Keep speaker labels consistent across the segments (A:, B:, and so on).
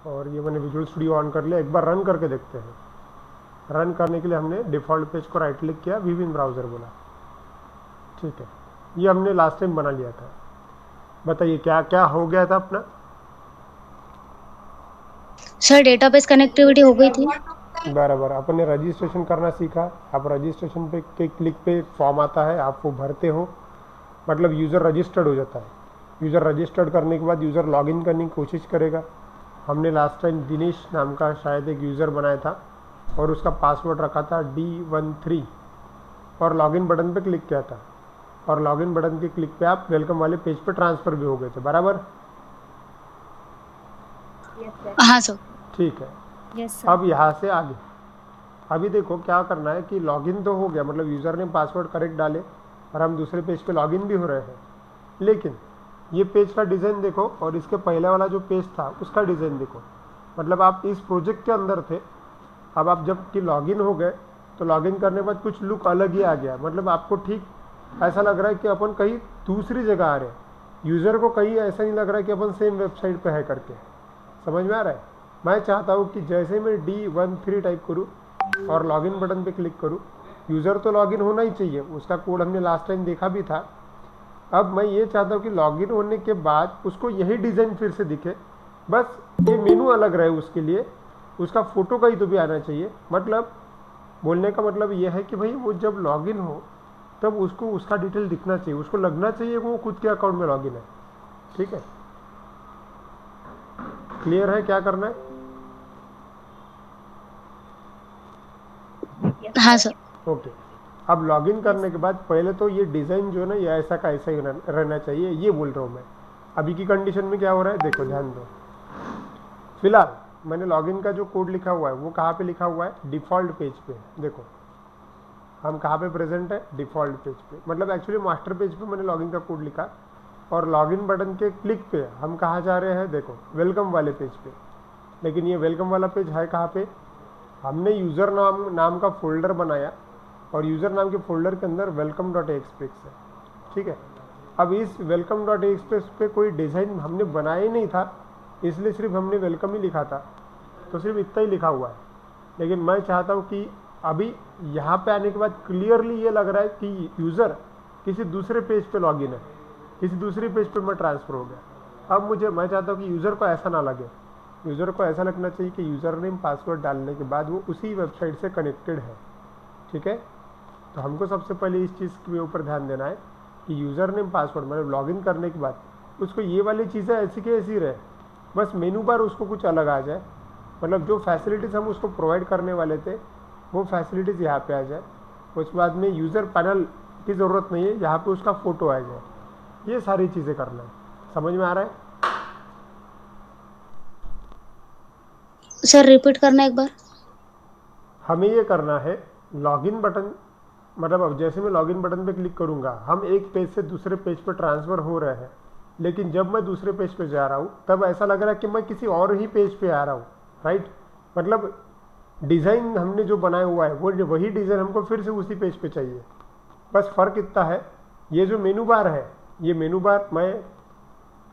A: और ये मैंने विजुअल स्टूडियो ऑन कर लिया। एक बार रन करके देखते हैं। रन करने के लिए हमने डिफ़ॉल्ट पेज को राइट क्लिक किया, व्यू इन ब्राउज़र बोला, ठीक है। ये हमने लास्ट टाइम बना लिया था। बताइए क्या क्या हो गया था अपना?
B: सर डेटाबेस कनेक्टिविटी हो गई थी।
A: बराबर, अपन ने रजिस्ट्रेशन करना सीखा। आप रजिस्ट्रेशन पे के क्लिक पे फॉर्म आता है, आप वो भरते हो, मतलब यूज़र रजिस्टर्ड हो जाता है। यूज़र रजिस्टर्ड करने के बाद यूज़र लॉगिन करने की कोशिश करेगा। हमने लास्ट टाइम दिनेश नाम का शायद एक यूज़र बनाया था और उसका पासवर्ड रखा था D13 और लॉगिन बटन पे क्लिक किया था, और लॉगिन बटन के क्लिक पे आप वेलकम वाले पेज पे ट्रांसफ़र भी हो गए थे। बराबर?
B: हाँ सर।
A: ठीक है।
B: Yes sir.
A: अब यहाँ से आगे अभी देखो क्या करना है कि लॉगिन तो हो गया, मतलब यूज़र ने पासवर्ड करेक्ट डाले और हम दूसरे पेज पे लॉगिन भी हो रहे हैं। लेकिन ये पेज का डिज़ाइन देखो और इसके पहले वाला जो पेज था उसका डिज़ाइन देखो। मतलब आप इस प्रोजेक्ट के अंदर थे, अब आप जब कि लॉगिन हो गए तो लॉगिन करने के बाद कुछ लुक अलग ही आ गया। मतलब आपको ठीक ऐसा लग रहा है कि अपन कहीं दूसरी जगह आ रहे हैं। यूज़र को कहीं ऐसा नहीं लग रहा है कि अपन सेम वेबसाइट पे है करके। समझ में आ रहा है? मैं चाहता हूँ कि जैसे मैं D13 टाइप करूँ और लॉगिन बटन पे क्लिक करूँ, यूज़र तो लॉगिन होना ही चाहिए, उसका कोड हमने लास्ट टाइम देखा भी था। अब मैं ये चाहता हूँ कि लॉगिन होने के बाद उसको यही डिज़ाइन फिर से दिखे, बस ये मेनू अलग रहे उसके लिए, उसका फ़ोटो कहीं तो भी आना चाहिए। मतलब बोलने का मतलब ये है कि भाई वो जब लॉगिन हो तब उसको उसका डिटेल दिखना चाहिए, उसको लगना चाहिए वो खुद के अकाउंट में लॉगिन है। ठीक है, क्लियर है क्या करना है?
B: हाँ सर।
A: ओके। अब लॉगिन करने के बाद पहले तो ये डिज़ाइन जो है ना, ये ऐसा का ऐसा ही रहना चाहिए, ये बोल रहा हूँ मैं। अभी की कंडीशन में क्या हो रहा है देखो, ध्यान दो। फिलहाल मैंने लॉगिन का जो कोड लिखा हुआ है वो कहाँ पे लिखा हुआ है? डिफ़ॉल्ट पेज पे। देखो हम कहाँ पे प्रेजेंट है? डिफ़ॉल्ट पेज पे। मतलब एक्चुअली मास्टर पेज पे मैंने लॉगिन का कोड लिखा, और लॉगिन बटन के क्लिक पे हम कहाँ जा रहे हैं? देखो वेलकम वाले पेज पे। लेकिन ये वेलकम वाला पेज है कहाँ पे? हमने यूज़र नाम का फोल्डर बनाया और यूज़र नाम के फोल्डर के अंदर welcome.axpx है। ठीक है। अब इस welcome.axpx पे कोई डिज़ाइन हमने बनाया ही नहीं था, इसलिए सिर्फ हमने वेलकम ही लिखा था, तो सिर्फ इतना ही लिखा हुआ है। लेकिन मैं चाहता हूँ कि अभी यहाँ पे आने के बाद क्लियरली ये लग रहा है कि यूज़र किसी दूसरे पेज पे लॉगिन है, किसी दूसरे पेज पे मैं ट्रांसफ़र हो गया। अब मैं चाहता हूँ कि यूज़र को ऐसा ना लगे। यूज़र को ऐसा लगना चाहिए कि यूज़र नेम पासवर्ड डालने के बाद वो उसी वेबसाइट से कनेक्टेड है। ठीक है, तो हमको सबसे पहले इस चीज़ के ऊपर ध्यान देना है कि यूज़र नेम पासवर्ड मतलब लॉगिन करने के बाद उसको ये वाली चीज़ें ऐसी की ऐसी रहे, बस मेनू बार उसको कुछ अलग आ जाए। मतलब जो फैसिलिटीज़ हम उसको प्रोवाइड करने वाले थे वो फैसिलिटीज़ यहाँ पे आ जाए। उसके बाद में यूज़र पैनल की ज़रूरत नहीं है, यहाँ पे उसका फ़ोटो आ जाए। ये सारी चीज़ें करना है। समझ में आ रहा है?
B: सर रिपीट करना एक बार।
A: हमें ये करना है, लॉगिन बटन मतलब अब जैसे मैं लॉगिन बटन पे क्लिक करूँगा, हम एक पेज से दूसरे पेज पे ट्रांसफ़र हो रहे हैं। लेकिन जब मैं दूसरे पेज पे जा रहा हूँ तब ऐसा लग रहा है कि मैं किसी और ही पेज पे आ रहा हूँ। राइट, मतलब डिज़ाइन हमने जो बनाया हुआ है वो वही डिज़ाइन हमको फिर से उसी पेज पे चाहिए। बस फ़र्क इतना है, ये जो मेनू बार है, ये मेनू बार मैं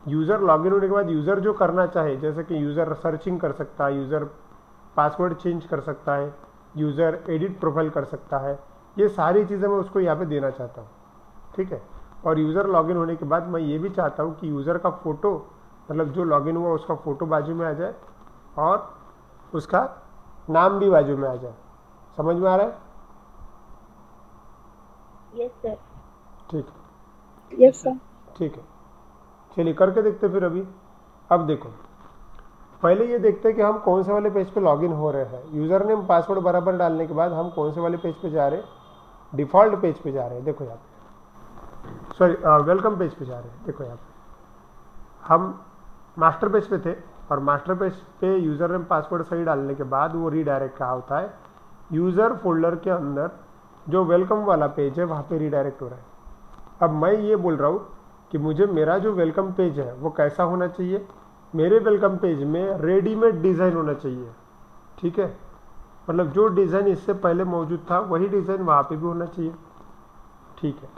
A: यूज़र लॉगिन होने के बाद यूज़र जो करना चाहे, जैसे कि यूज़र सर्चिंग कर सकता है, यूज़र पासवर्ड चेंज कर सकता है, यूज़र एडिट प्रोफाइल कर सकता है, ये सारी चीज़ें मैं उसको यहाँ पे देना चाहता हूँ। ठीक है, और यूज़र लॉगिन होने के बाद मैं ये भी चाहता हूँ कि यूज़र का फ़ोटो मतलब जो लॉगिन हुआ उसका फ़ोटो बाजू में आ जाए और उसका नाम भी बाजू में आ जाए। समझ में आ रहा है?
B: Yes sir.
A: ठीक
B: यस सर।
A: ठीक है, चलिए करके देखते फिर अभी। अब देखो पहले ये देखते हैं कि हम कौन से वाले पेज पे लॉगिन हो रहे हैं। यूज़र नेम पासवर्ड बराबर डालने के बाद हम कौन से वाले पेज पे जा रहे हैं? डिफ़ॉल्ट पेज पे जा रहे हैं। देखो यहाँ पे, सॉरी वेलकम पेज पे जा रहे हैं। देखो यहाँ पे हम मास्टर पेज पे थे और मास्टर पेज पे यूज़र नेम पासवर्ड सही डालने के बाद वो रीडायरेक्ट कहाँ होता है? यूज़र फोल्डर के अंदर जो वेलकम वाला पेज है वहाँ पे रीडायरेक्ट हो रहा है। अब मैं ये बोल रहा हूँ कि मुझे मेरा जो वेलकम पेज है वो कैसा होना चाहिए? मेरे वेलकम पेज में रेडीमेड डिज़ाइन होना चाहिए। ठीक है, मतलब जो डिज़ाइन इससे पहले मौजूद था वही डिज़ाइन वहाँ पे भी होना चाहिए। ठीक है,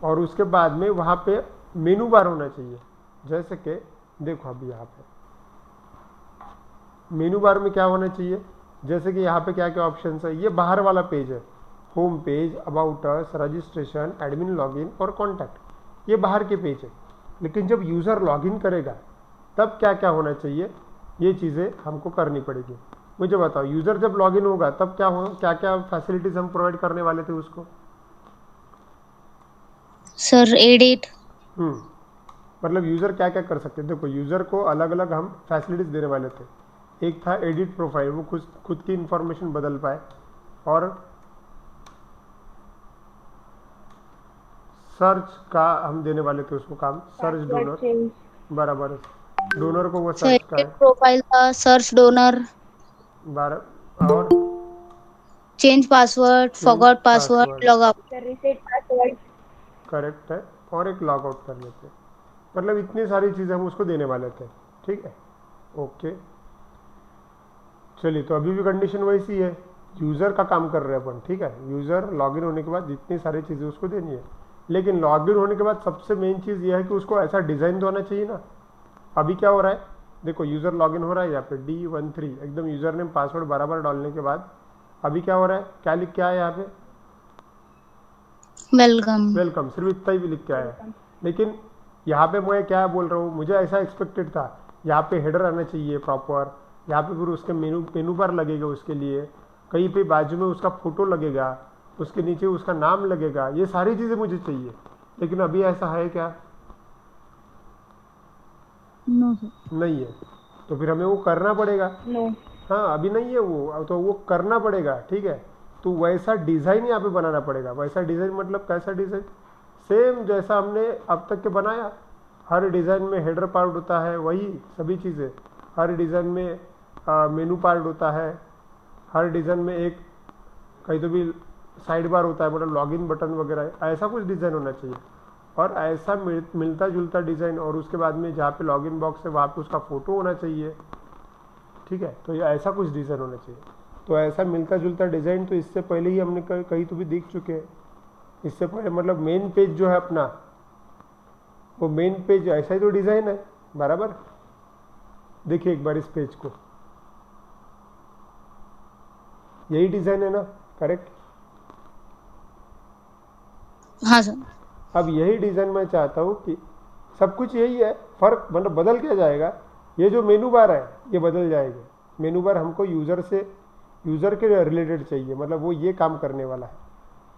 A: और उसके बाद में वहाँ पे मेनू बार होना चाहिए। जैसे कि देखो अभी यहाँ पे मेनू बार में क्या होना चाहिए, जैसे कि यहाँ पे क्या क्या ऑप्शन है, ये बाहर वाला पेज है, home page, about us, registration, admin login और कॉन्टैक्ट, ये बाहर के पेज है। लेकिन जब यूज़र लॉगिन करेगा तब क्या क्या होना चाहिए, ये चीज़ें हमको करनी पड़ेगी। मुझे बताओ, यूज़र जब लॉगिन होगा तब क्या क्या फैसिलिटीज़ हम प्रोवाइड करने वाले थे उसको?
B: Sir edit.
A: मतलब यूज़र क्या क्या कर सकते थे? देखो, यूज़र को अलग अलग हम फैसिलिटीज़ देने वाले थे। एक था एडिट प्रोफाइल, वो खुद की इंफॉर्मेशन बदल पाए, और सर्च का हम देने वाले थे उसको काम, सर्च डोनर, बराबर, डोनर को वो सर्च का है,
B: प्रोफाइल का सर्च डोनर,
A: और
B: change password, forgot password, log out,
C: reset password,
A: correct है, और एक लॉग आउट कर लेते। मतलब इतनी सारी चीज़ें हम उसको देने वाले थे, ठीक है, ओके। चलिए, तो अभी भी कंडीशन वैसी है, यूज़र का काम कर रहे हैं अपन, ठीक है। यूज़र लॉगिन होने के बाद जितनी सारी चीज़ें उसको देनी है, लेकिन लॉगिन होने के बाद सबसे मेन चीज़ यह है कि उसको ऐसा डिज़ाइन तो होना चाहिए ना। अभी क्या हो रहा है, देखो, यूज़र लॉगिन हो रहा है यहाँ पे D13, एकदम यूज़र नेम पासवर्ड बराबर डालने के बाद अभी क्या हो रहा है, क्या लिख के आया यहाँ पे,
B: वेलकम,
A: वेलकम, सिर्फ इतना ही भी लिख के आया। लेकिन यहाँ पे मैं क्या बोल रहा हूँ, मुझे ऐसा एक्सपेक्टेड था, यहाँ पे हेडर आना चाहिए प्रॉपर, यहाँ पे फिर उसके मेनू बार लगेगा, उसके लिए कहीं पे बाजू में उसका फोटो लगेगा, उसके नीचे उसका नाम लगेगा, ये सारी चीज़ें मुझे चाहिए। लेकिन अभी ऐसा है क्या? नहीं है, तो फिर हमें वो करना पड़ेगा। हाँ, अभी नहीं है वो, तो वो करना पड़ेगा, ठीक है। तो वैसा डिज़ाइन यहाँ पे बनाना पड़ेगा। वैसा डिज़ाइन मतलब कैसा डिज़ाइन? सेम जैसा हमने अब तक के बनाया। हर डिज़ाइन में हेडर पार्ट होता है, वही सभी चीज़ें। हर डिज़ाइन में मेनू पार्ट होता है, हर डिज़ाइन में एक कहीं तो भी साइड बार होता है, मतलब लॉगिन बटन वगैरह, ऐसा कुछ डिज़ाइन होना चाहिए। और ऐसा मिलता जुलता डिज़ाइन, और उसके बाद में जहाँ पे लॉगिन बॉक्स है वहाँ पे उसका फ़ोटो होना चाहिए, ठीक है। तो ये ऐसा कुछ डिज़ाइन होना चाहिए। तो ऐसा मिलता जुलता डिज़ाइन तो इससे पहले ही हमने कहीं तो भी देख चुके हैं। इससे पहले मतलब मेन पेज जो है अपना, वो मेन पेज ऐसा ही तो डिज़ाइन है, बराबर। देखिए एक बार इस पेज को, यही डिज़ाइन है ना, करेक्ट?
B: हाँ सर।
A: अब यही डिज़ाइन मैं चाहता हूँ कि सब कुछ यही है, फ़र्क मतलब बदल क्या जाएगा, ये जो मेनू बार है ये बदल जाएगा। मेनू बार हमको यूज़र के रिलेटेड चाहिए, मतलब वो ये काम करने वाला है।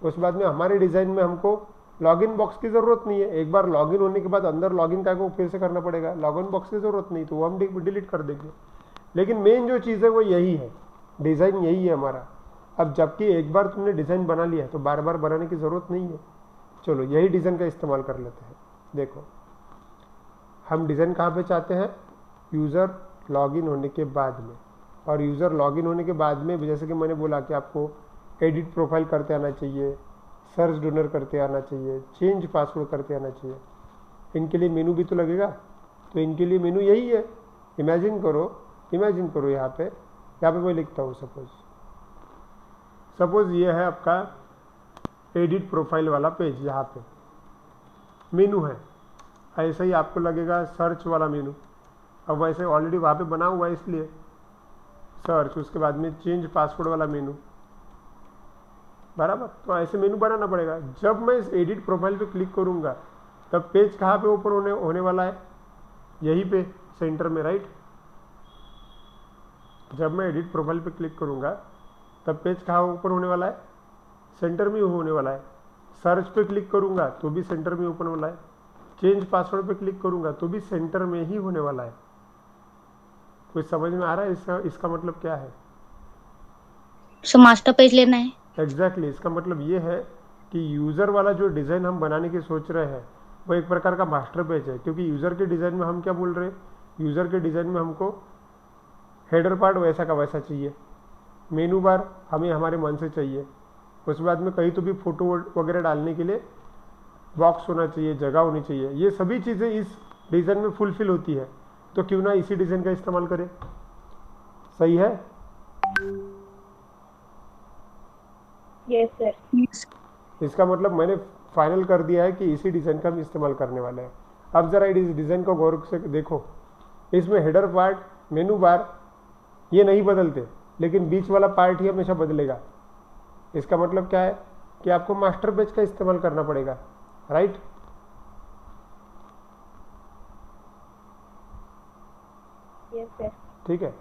A: उस बाद में हमारे डिज़ाइन में हमको लॉगिन बॉक्स की ज़रूरत नहीं है। एक बार लॉगिन होने के बाद अंदर लॉगिन का को फिर से करना पड़ेगा, लॉगिन बॉक्स की ज़रूरत नहीं, तो वो हम डिलीट कर देंगे। लेकिन मेन जो चीज़ है वो यही है, डिज़ाइन यही है हमारा। अब जबकि एक बार तुमने डिज़ाइन बना लिया है तो बार बार बनाने की ज़रूरत नहीं है। चलो यही डिज़ाइन का इस्तेमाल कर लेते हैं। देखो, हम डिज़ाइन कहाँ पे चाहते हैं? यूज़र लॉगिन होने के बाद में। और यूज़र लॉगिन होने के बाद में जैसे कि मैंने बोला कि आपको एडिट प्रोफाइल करते आना चाहिए, सर्च डोनर करते आना चाहिए, चेंज पासवर्ड करते आना चाहिए। इनके लिए मेनू भी तो लगेगा, तो इनके लिए मेनू यही है। इमेजिन करो यहाँ पे मैं लिखता हूँ, सपोज ये है आपका एडिट प्रोफाइल वाला पेज, यहाँ पे मेनू है। ऐसा ही आपको लगेगा सर्च वाला मेनू। अब वैसे ऑलरेडी वहाँ पे बना हुआ है, इसलिए सर्च, उसके बाद में चेंज पासवर्ड वाला मेनू, बराबर। तो ऐसे मेनू बनाना पड़ेगा। जब मैं इस एडिट प्रोफाइल पे क्लिक करूँगा तब पेज कहाँ पे ओपन होने वाला है? यहीं पे सेंटर में, राइट। जब मैं एडिट प्रोफाइल पे क्लिक करूँगा तब पेज कहाँ ओपन होने वाला है? सेंटर में होने वाला है। सर्च पे क्लिक करूँगा तो भी सेंटर में ओपन वाला है। चेंज पासवर्ड पे क्लिक करूँगा तो भी सेंटर में ही होने वाला है। कुछ समझ में आ रहा है इसका मतलब क्या है?
B: सो मास्टर पेज लेना है।
A: एग्जैक्टली, इसका मतलब ये है कि यूज़र वाला जो डिज़ाइन हम बनाने की सोच रहे हैं वो एक प्रकार का मास्टर पेज है। क्योंकि यूज़र के डिज़ाइन में हम क्या बोल रहे हैं? यूज़र के डिज़ाइन में हमको हेडर पार्ट वैसा का वैसा चाहिए, मेनू बार हमें हमारे मन से चाहिए, उसके बाद में कहीं तो भी फोटो वगैरह डालने के लिए बॉक्स होना चाहिए, जगह होनी चाहिए। ये सभी चीज़ें इस डिज़ाइन में फुलफिल होती है। तो क्यों ना इसी डिज़ाइन का इस्तेमाल करें। सही है?
C: Yes sir.
A: इसका मतलब मैंने फाइनल कर दिया है कि इसी डिज़ाइन का हम इस्तेमाल करने वाले हैं। अब ज़रा इस डिज़ाइन को गौर से देखो। इसमें हेडर पार्ट, मेनू बार ये नहीं बदलते, लेकिन बीच वाला पार्ट ही हमेशा बदलेगा। इसका मतलब क्या है कि आपको मास्टर पेज का इस्तेमाल करना पड़ेगा, राइट।
C: Yes, sir.
A: ठीक है,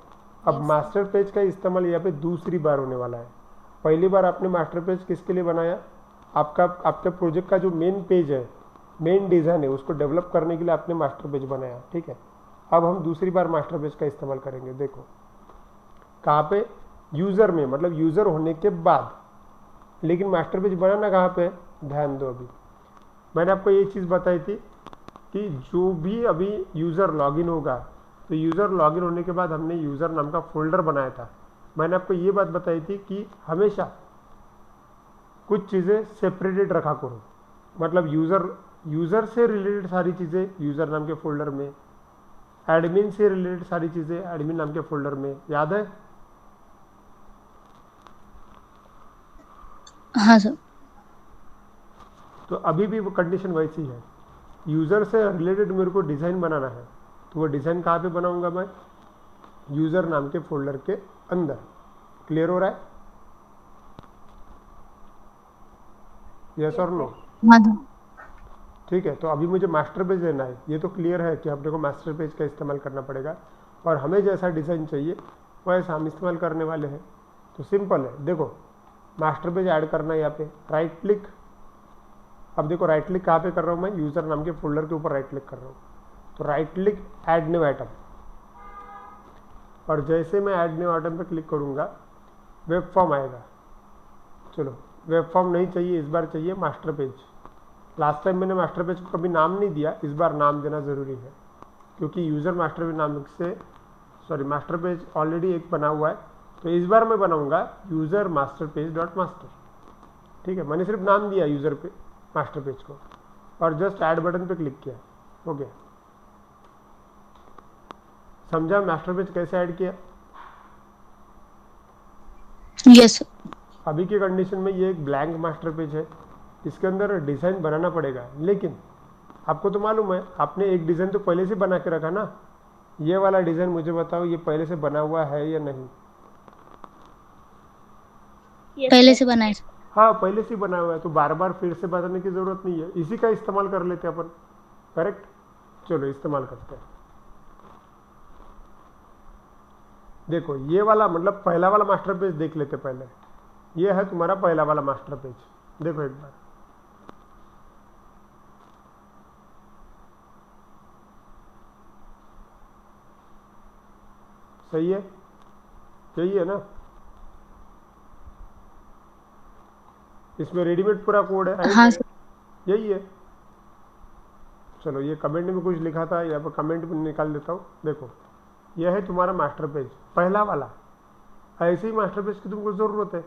A: अब मास्टर पेज का इस्तेमाल यहाँ पे दूसरी बार होने वाला है। पहली बार आपने मास्टर पेज किसके लिए बनाया, आपके प्रोजेक्ट का जो मेन पेज है, मेन डिज़ाइन है, उसको डेवलप करने के लिए आपने मास्टर पेज बनाया, ठीक है। अब हम दूसरी बार मास्टर पेज का इस्तेमाल करेंगे। देखो कहाँ पे, यूज़र में, मतलब यूज़र होने के बाद। लेकिन मास्टर पेज बनाना कहाँ पे, ध्यान दो। अभी मैंने आपको ये चीज़ बताई थी कि जो भी अभी यूज़र लॉगिन होगा, तो यूज़र लॉगिन होने के बाद हमने यूज़र नाम का फोल्डर बनाया था। मैंने आपको ये बात बताई थी कि हमेशा कुछ चीज़ें सेपरेटेड रखा करो, मतलब यूज़र से रिलेटेड सारी चीज़ें यूज़र नाम के फोल्डर में, एडमिन से रिलेटेड सारी चीज़ें एडमिन नाम के फोल्डर में, याद है।
B: हाँ सर।
A: तो अभी भी वो कंडीशन वैसी है, यूज़र से रिलेटेड मेरे को डिज़ाइन बनाना है, तो वो डिज़ाइन कहाँ पे बनाऊंगा मैं, यूज़र नाम के फोल्डर के अंदर। क्लियर हो रहा है, यस और नो।
B: हाँ सर।
A: ठीक है, तो अभी मुझे मास्टर पेज लेना है। ये तो क्लियर है कि अपने को मास्टर पेज का इस्तेमाल करना पड़ेगा, और हमें जैसा डिज़ाइन चाहिए वैसा हम इस्तेमाल करने वाले हैं। तो सिंपल है, देखो मास्टर पेज ऐड करना है, यहाँ पे राइट क्लिक। अब देखो राइट क्लिक कहाँ पे कर रहा हूँ मैं, यूज़र नाम के फोल्डर के ऊपर राइट क्लिक कर रहा हूँ। तो right click, add new item, और जैसे मैं ऐड न्यू आइटम पे क्लिक करूँगा वेब फॉर्म आएगा। चलो वेब फॉर्म नहीं चाहिए, इस बार चाहिए मास्टर पेज। लास्ट टाइम मैंने मास्टर पेज को कभी नाम नहीं दिया, इस बार नाम देना ज़रूरी है, क्योंकि यूज़र मास्टर पेज नाम से, सॉरी मास्टर पेज ऑलरेडी एक बना हुआ है, तो इस बार मैं बनाऊंगा user master page dot master. ठीक है, मैंने सिर्फ नाम दिया यूज़र पे मास्टर पेज को, और जस्ट ऐड बटन पे क्लिक किया, हो गया। समझा मास्टर पेज कैसे ऐड किया।
B: यस।
A: अभी की कंडीशन में ये एक ब्लैंक मास्टर पेज है, इसके अंदर डिज़ाइन बनाना पड़ेगा। लेकिन आपको तो मालूम है, आपने एक डिज़ाइन तो पहले से बना के रखा ना। ये वाला डिज़ाइन मुझे बताओ, ये पहले से बना हुआ है या नहीं।
C: Yes,
B: पहले
C: sir.
B: से बनाए।
A: हाँ पहले से ही बना हुआ है, तो बार बार फिर से बताने की ज़रूरत नहीं है, इसी का इस्तेमाल कर लेते हैं अपन। करेक्ट, चलो इस्तेमाल करते हैं। देखो ये वाला, मतलब पहला वाला मास्टर पेज देख लेते पहले। ये है तुम्हारा पहला वाला मास्टर पेज, देखो एक बार। सही है, यही है ना। इसमें रेडीमेड पूरा कोड है,
B: हाँ
A: राइट,
B: सर।
A: यही है। चलो ये कमेंट में कुछ लिखा था, यहाँ पर कमेंट में निकाल देता हूँ। देखो यह है तुम्हारा मास्टर पेज, पहला वाला। ऐसे ही मास्टर पेज की तुमको ज़रूरत है,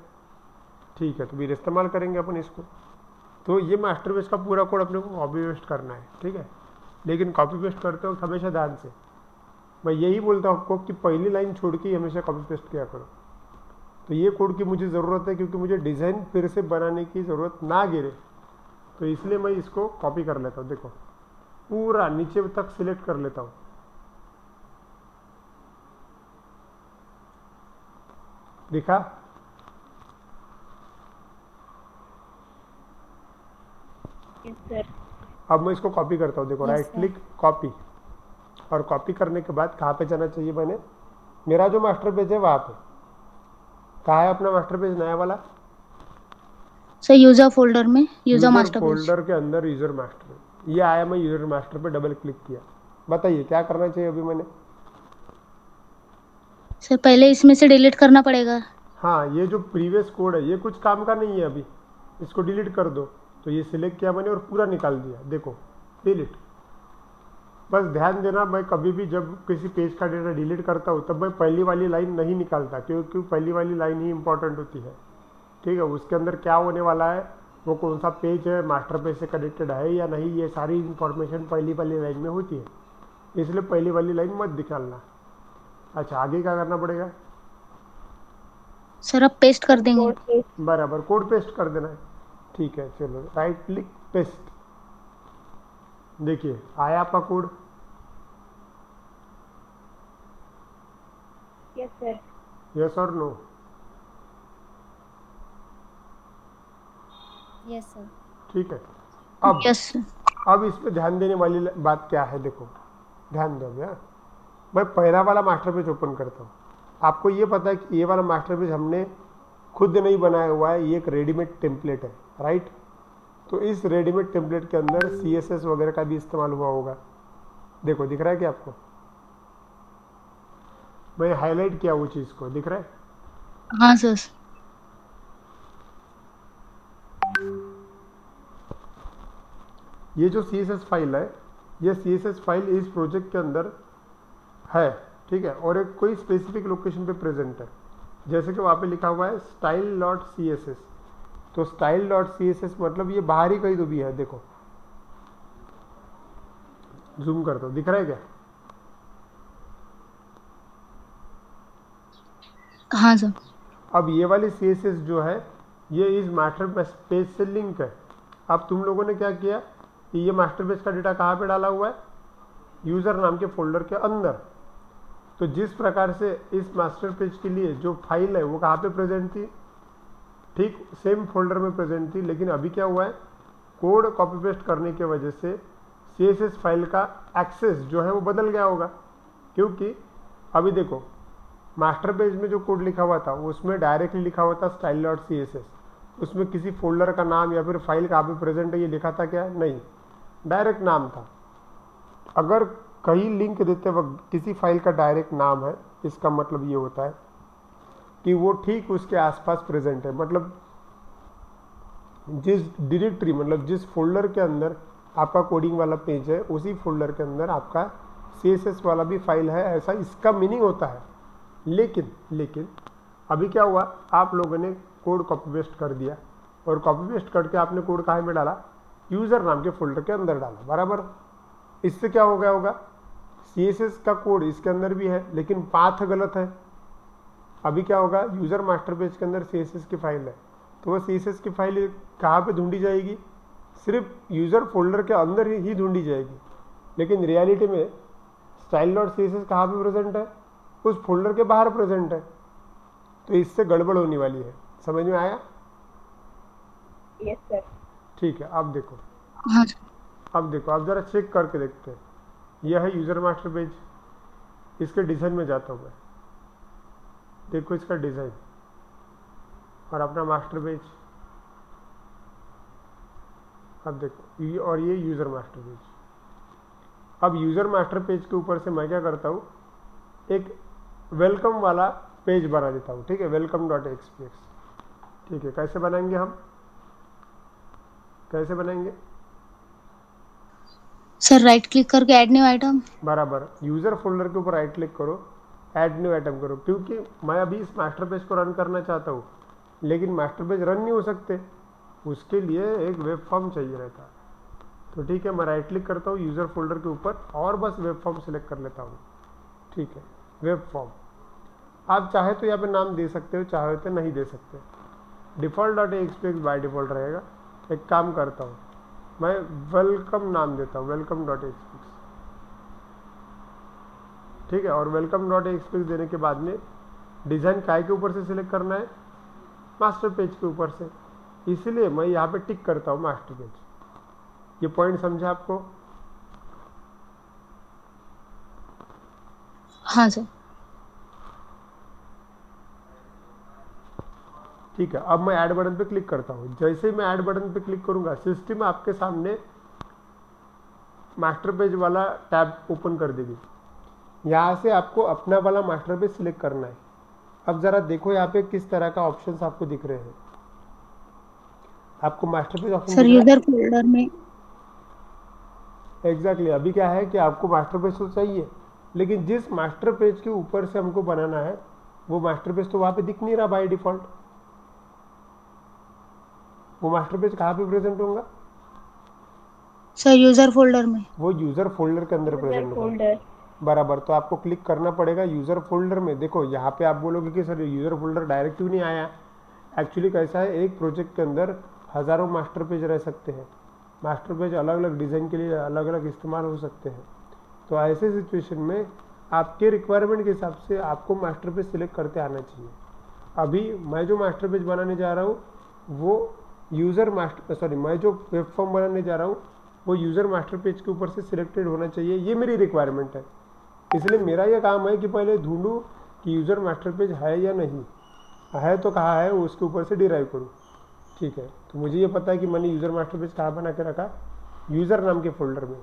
A: ठीक है, तो फिर इस्तेमाल करेंगे अपन इसको। तो ये मास्टर पेज का पूरा कोड अपने को कॉपी पेस्ट करना है, ठीक है। लेकिन कॉपी पेस्ट करते वक्त हमेशा ध्यान से, मैं यही बोलता हूँ आपको कि पहली लाइन छोड़ के हमेशा कॉपी पेस्ट किया करो। तो ये कोड की मुझे ज़रूरत है, क्योंकि मुझे डिज़ाइन फिर से बनाने की ज़रूरत ना गिरे, तो इसलिए मैं इसको कॉपी कर लेता हूँ। देखो पूरा नीचे तक सिलेक्ट कर लेता हूँ। दिखा,
C: Yes, sir.
A: अब मैं इसको कॉपी करता हूँ। देखो
B: Yes,
A: right
B: sir.
A: Click, copy, और कॉपी करने के बाद कहाँ पे जाना चाहिए मैंने, मेरा जो मास्टर पेज है वहाँ पे। कहाँ है अपना मास्टर पेज नया वाला,
B: सर यूजर फोल्डर में, यूजर मास्टर पेज।
A: फोल्डर के अंदर यूजर मास्टर, ये आया। मैं यूजर मास्टर पे डबल क्लिक किया, बताइए क्या करना चाहिए अभी मैंने।
B: सर पहले इसमें से डिलीट करना पड़ेगा।
A: हाँ ये जो प्रीवियस कोड है ये कुछ काम का नहीं है, अभी इसको डिलीट कर दो। तो ये सिलेक्ट किया मैंने और पूरा निकाल दिया, देखो डिलीट। बस ध्यान देना, मैं कभी भी जब किसी पेज का डेटा डिलीट करता हूँ तब मैं पहली वाली लाइन नहीं निकालता, क्योंकि पहली वाली लाइन ही इंपॉर्टेंट होती है। ठीक है, उसके अंदर क्या होने वाला है, वो कौन सा पेज है, मास्टर पेज से कनेक्टेड है या नहीं, ये सारी इंफॉर्मेशन पहली वाली लाइन में होती है, इसलिए पहली वाली लाइन मत निकालना। अच्छा आगे क्या करना पड़ेगा,
B: सर अब पेस्ट कर देंगे।
C: Code paste.
A: बराबर कोड पेस्ट कर देना है। ठीक है, चलो राइट क्लिक पेस्ट, देखिए आया आपका कोड।
C: Yes, sir.
A: यस और नो?
B: Yes, sir.
A: ठीक है। अब
B: Yes, sir.
A: अब इस पे ध्यान देने वाली बात क्या है, देखो ध्यान दो भैया। मैं पहला वाला मास्टर पेज ओपन करता हूँ। आपको ये पता है कि ये वाला मास्टर पेज हमने खुद नहीं बनाया हुआ है, ये एक रेडीमेड टेम्पलेट है, राइट? तो इस रेडीमेड टेम्पलेट के अंदर CSS वगैरह का भी इस्तेमाल हुआ होगा। देखो दिख रहा है क्या आपको? मैं हाईलाइट किया वो चीज़ को, दिख रहा है?
B: हाँ सर।
A: ये जो CSS फाइल है, ये CSS फाइल इस प्रोजेक्ट के अंदर है, ठीक है, और एक कोई स्पेसिफिक लोकेशन पे प्रेजेंट है। जैसे कि वहाँ पे लिखा हुआ है style.css, तो style.css मतलब ये बाहर ही कहीं तो भी है। देखो जूम करता हूँ, दिख रहा है क्या?
B: हाँ सर।
A: अब ये वाली CSS जो है ये इस मास्टर पेज से लिंक है। अब तुम लोगों ने क्या किया कि ये मास्टर पेज का डेटा कहाँ पे डाला हुआ है? यूज़र नाम के फोल्डर के अंदर। तो जिस प्रकार से इस मास्टर पेज के लिए जो फाइल है वो कहाँ पे प्रेजेंट थी, ठीक सेम फोल्डर में प्रेजेंट थी, लेकिन अभी क्या हुआ है, कोड कॉपी पेस्ट करने की वजह से CSS फाइल का एक्सेस जो है वो बदल गया होगा। क्योंकि अभी देखो मास्टर पेज में जो कोड लिखा हुआ था उसमें डायरेक्टली लिखा हुआ था style.css, उसमें किसी फोल्डर का नाम या फिर फाइल कहाँ पे प्रेजेंट है ये लिखा था क्या? नहीं, डायरेक्ट नाम था। अगर कहीं लिंक देते वक्त किसी फाइल का डायरेक्ट नाम है, इसका मतलब ये होता है कि वो ठीक उसके आसपास प्रेजेंट है। मतलब जिस डायरेक्टरी मतलब जिस फोल्डर के अंदर आपका कोडिंग वाला पेज है उसी फोल्डर के अंदर आपका CSS वाला भी फाइल है, ऐसा इसका मीनिंग होता है। लेकिन अभी क्या हुआ, आप लोगों ने कोड कॉपी पेस्ट कर दिया और कॉपी पेस्ट करके आपने कोड कहाँ में डाला? यूज़र नाम के फोल्डर के अंदर डाला, बराबर। इससे क्या हो गया होगा, CSS का कोड इसके अंदर भी है लेकिन पाथ गलत है। अभी क्या होगा, यूज़र मास्टर पेज के अंदर CSS की फाइल है, तो वो CSS की फाइल कहाँ पे ढूंढी जाएगी? सिर्फ यूज़र फोल्डर के अंदर ही ढूंढी जाएगी। लेकिन रियलिटी में style.css कहाँ पे प्रेजेंट है? उस फोल्डर के बाहर प्रेजेंट है। तो इससे गड़बड़ होने वाली है। समझ में आया?
C: Yes, sir.
A: ठीक है। अब देखो
B: हाँ सर।
A: अब देखो, अब जरा चेक करके देखते हैं। यह है यूज़र मास्टर पेज, इसके डिज़ाइन में जाता हूँ मैं। देखो इसका डिज़ाइन और अपना मास्टर पेज। अब देखो ये और ये यूज़र मास्टर पेज। अब यूज़र मास्टर पेज के ऊपर से मैं क्या करता हूँ, एक वेलकम वाला पेज बना देता हूँ, ठीक है, welcome.xpx। ठीक है, कैसे बनाएंगे हम, कैसे बनाएंगे?
B: सर राइट क्लिक करके ऐड न्यू आइटम।
A: बराबर, यूज़र फोल्डर के ऊपर राइट क्लिक करो, ऐड न्यू आइटम करो। क्योंकि मैं अभी इस मास्टर पेज को रन करना चाहता हूँ लेकिन मास्टर पेज रन नहीं हो सकते, उसके लिए एक वेब फॉर्म चाहिए रहता है। तो ठीक है, मैं राइट क्लिक करता हूँ यूज़र फोल्डर के ऊपर और बस वेब फॉर्म सेलेक्ट कर लेता हूँ। ठीक है, वेब फॉर्म। आप चाहे तो यहाँ पे नाम दे सकते हो, चाहे तो नहीं दे सकते। default.axpx बाय डिफ़ॉल्ट रहेगा। एक काम करता हूँ, मैं वेलकम नाम देता हूँ, welcome.axpx। ठीक है, और welcome.axpx देने के बाद में डिज़ाइन काय के ऊपर से सिलेक्ट करना है? मास्टर पेज के ऊपर से। इसलिए मैं यहाँ पे टिक करता हूँ मास्टर पेज। ये पॉइंट समझा आपको?
B: हाँ सर।
A: ठीक है, अब मैं ऐड बटन पे क्लिक करता हूँ। जैसे ही मैं ऐड बटन पे क्लिक करूंगा सिस्टम आपके सामने मास्टर पेज वाला टैब ओपन कर देगी। यहाँ से आपको अपना वाला मास्टर पेज सिलेक्ट करना है। अब जरा देखो यहाँ पे किस तरह का ऑप्शंस आपको दिख रहे हैं। आपको master page option
B: sir user folder में।
A: एग्जैक्टली अभी क्या है कि आपको मास्टर पेज तो चाहिए लेकिन जिस मास्टर पेज के ऊपर से हमको बनाना है वो मास्टर पेज तो वहाँ पे दिख नहीं रहा बाय डिफॉल्ट। वो मास्टर पेज कहाँ पे प्रेजेंट होगा?
B: सर यूजर फोल्डर में।
A: वो यूजर फोल्डर के अंदर
C: User
A: प्रेजेंट होगा।
C: folder.
A: बराबर, तो आपको क्लिक करना पड़ेगा यूज़र फोल्डर में। देखो यहाँ पे आप बोलोगे कि सर यूज़र फोल्डर डायरेक्ट क्यों नहीं आया। एक्चुअली कैसा है, एक प्रोजेक्ट के अंदर हज़ारों मास्टर पेज रह सकते हैं। मास्टर पेज अलग अलग डिज़ाइन के लिए अलग अलग इस्तेमाल हो सकते हैं। तो ऐसे सिचुएशन में आपके रिक्वायरमेंट के हिसाब से आपको मास्टर पेज सिलेक्ट करते आना चाहिए। अभी मैं जो मास्टर पेज बनाने जा रहा हूँ वो मैं जो वेब फॉर्म बनाने जा रहा हूँ वो यूज़र मास्टर पेज के ऊपर से सिलेक्टेड होना चाहिए, ये मेरी रिक्वायरमेंट है। इसलिए मेरा यह काम है कि पहले ढूंढूं कि यूज़र मास्टर पेज है या नहीं है, तो कहाँ है उसके ऊपर से डिराइव करूँ। ठीक है, तो मुझे ये पता है कि मैंने यूज़र मास्टर पेज कहाँ बना के रखा, यूज़र नाम के फोल्डर में,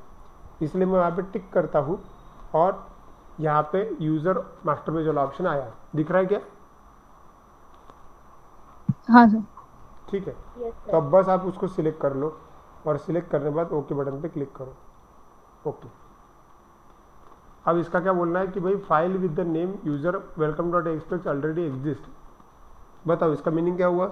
A: इसलिए मैं वहाँ पे टिक करता हूँ और यहाँ पे यूज़र मास्टर पेज वाला ऑप्शन आया, दिख रहा है क्या?
B: हाँ सर।
A: ठीक है,
C: Yes, sir.
A: तो अब बस आप उसको सिलेक्ट कर लो और सिलेक्ट करने के बाद ओके बटन पे क्लिक करो। ओके, अब इसका क्या बोलना है कि भाई file with the name user welcome dot expect already exist. बताओ इसका मीनिंग क्या हुआ?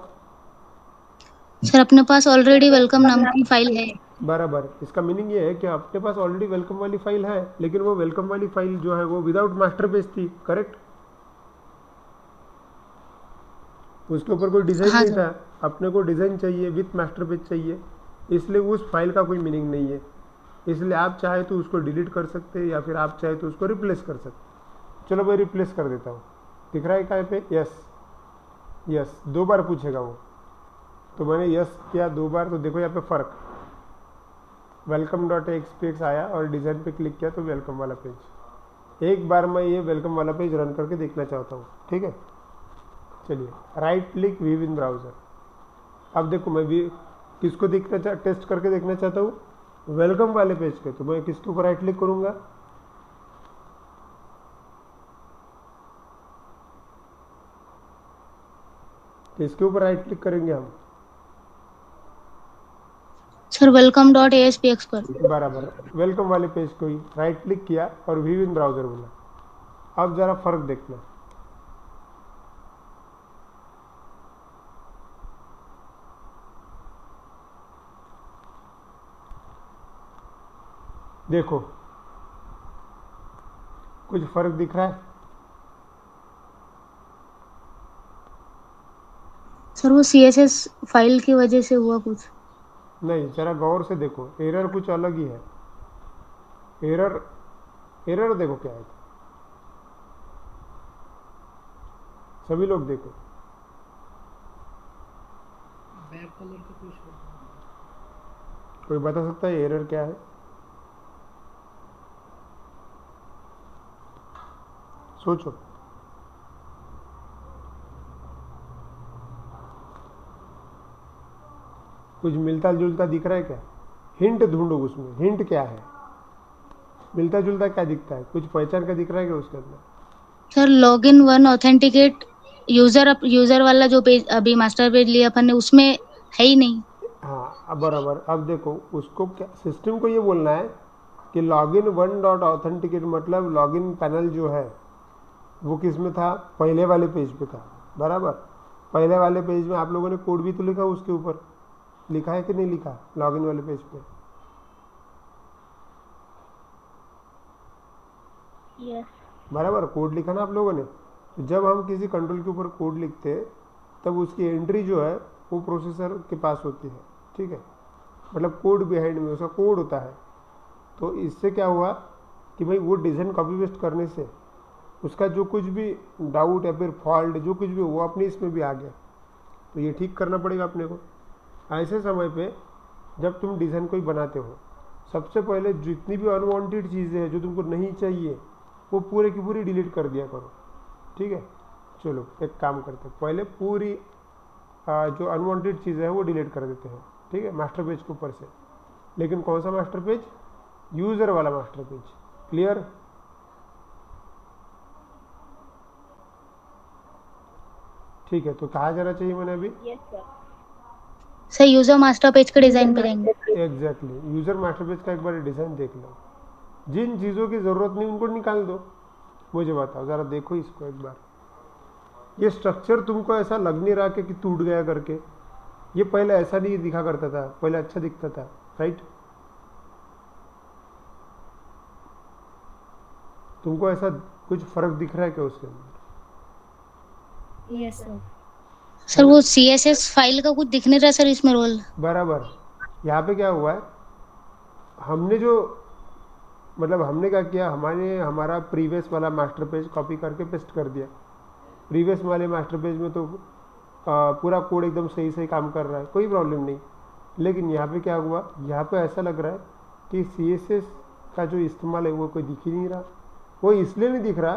B: सर अपने पास ऑलरेडी वेलकम नाम की फाइल है।
A: बराबर, इसका मीनिंग ये है कि आपके पास ऑलरेडी वेलकम वाली फाइल है, लेकिन वो वेलकम वाली फाइल जो है वो विदाउट मास्टर पेज थी, करेक्ट? उसके ऊपर कोई डिज़ाइन
B: हाँ
A: नहीं
B: सर।
A: था, अपने को डिज़ाइन चाहिए विथ मास्टर पेज चाहिए, इसलिए उस फाइल का कोई मीनिंग नहीं है। इसलिए आप चाहे तो उसको डिलीट कर सकते हैं या फिर आप चाहे तो उसको रिप्लेस कर सकते। चलो मैं रिप्लेस कर देता हूँ, दिख रहा है कहाँ पे? यस यस, 2 बार पूछेगा वो, तो मैंने यस किया 2 बार, तो देखो यहाँ पे फ़र्क, वेलकम डॉट एक्सपेक्स आया और डिज़ाइन पे क्लिक किया तो वेलकम वाला पेज। एक बार मैं ये वेलकम वाला पेज रन करके देखना चाहता हूँ, ठीक है? चलिए, राइट क्लिक व्यू इन ब्राउज़र। अब देखो मैं भी किसको टेस्ट करके देखना चाहता हूँ, वेलकम वाले पेज पे, तो मैं किसके ऊपर राइट क्लिक करूँगा? किसके ऊपर राइट क्लिक करेंगे हम?
B: सर वेलकम डॉट एएसपीएक्स पर।
A: बराबर, वेलकम वाले पेज को ही राइट क्लिक किया और व्यू इन ब्राउज़र बोला। अब ज़रा फर्क देखना, देखो कुछ फर्क दिख रहा है?
B: सर वो सीएसएस फाइल की वजह से हुआ कुछ।
A: नहीं, जरा गौर से देखो, एरर कुछ अलग ही है। एरर देखो क्या है, सभी लोग देखो।
D: बैक कलर का कुछ
A: कोई बता सकता है एरर क्या है? सोचो। कुछ मिलता जुलता दिख रहा है क्या? हिंट ढूंढो उसमें, हिंट क्या है? मिलता जुलता क्या दिखता है? कुछ पहचान का दिख रहा है क्या उसके अंदर?
B: Sir login one authenticate user वाला जो पेज अभी मास्टर पेज लिया अपन ने उसमें है ही नहीं।
A: हाँ, अब बराबर। अब देखो उसको क्या, सिस्टम को ये बोलना है कि लॉगिन वन डॉट ऑथेंटिकेट, मतलब लॉगिन पैनल जो है वो किस में था? पहले वाले पेज पे था, बराबर। पहले वाले पेज में आप लोगों ने कोड भी तो लिखा, उसके ऊपर लिखा है कि नहीं लिखा? लॉगिन वाले पेज पे
C: Yes.
A: बराबर कोड लिखा ना आप लोगों ने। तो जब हम किसी कंट्रोल के ऊपर कोड लिखते हैं तब उसकी एंट्री जो है वो प्रोसेसर के पास होती है, ठीक है? मतलब कोड बिहाइंड में उसका कोड होता है। तो इससे क्या हुआ कि भाई वो डिज़ाइन कॉपी पेस्ट करने से उसका जो कुछ भी डाउट या फिर फॉल्ट जो कुछ भी वो अपने इसमें भी आ गया, तो ये ठीक करना पड़ेगा अपने को। ऐसे समय पे जब तुम डिज़ाइन कोई बनाते हो, सबसे पहले जितनी भी अनवांटेड चीज़ें हैं जो तुमको नहीं चाहिए वो पूरे की पूरी डिलीट कर दिया करो, ठीक है? चलो एक काम करते हैं, पहले पूरी जो अनवांटेड चीज़ें हैं वो डिलीट कर देते हैं, ठीक है, मास्टर पेज के ऊपर से। लेकिन कौन सा मास्टर पेज? यूज़र वाला मास्टर पेज। क्लियर? ठीक है, तो कहाँ जाना चाहिए मैंने अभी?
C: Yes, sir.
B: Sir user master page के डिजाइन पे जाएंगे।
A: एग्जैक्टली, यूज़र मास्टर पेज का एक बार डिज़ाइन देख लो। जिन चीज़ों की ज़रूरत नहीं उनको निकाल दो। मुझे बताओ ज़रा, देखो इसको एक बार। ये स्ट्रक्चर तुमको ऐसा लग नहीं रहा कि टूट गया करके? ये पहले ऐसा नहीं दिखा करता था, पहले अच्छा दिखता था, राइट? तुमको ऐसा कुछ फर्क दिख रहा है क्या उसके अंदर?
C: Yes, sir.
B: सर वो सीएसएस फाइल का कुछ दिख नहीं रहा सर इसमें रोल।
A: बराबर। यहाँ पे क्या हुआ है, हमने जो मतलब हमने क्या किया, हमारा प्रीवियस वाला मास्टर पेज कॉपी करके पेस्ट कर दिया। प्रीवियस वाले मास्टर पेज में तो पूरा कोड एकदम सही सही काम कर रहा है, कोई प्रॉब्लम नहीं। लेकिन यहाँ पे क्या हुआ, यहाँ पे ऐसा लग रहा है कि CSS का जो इस्तेमाल है वो कोई दिख ही नहीं रहा। वो इसलिए नहीं दिख रहा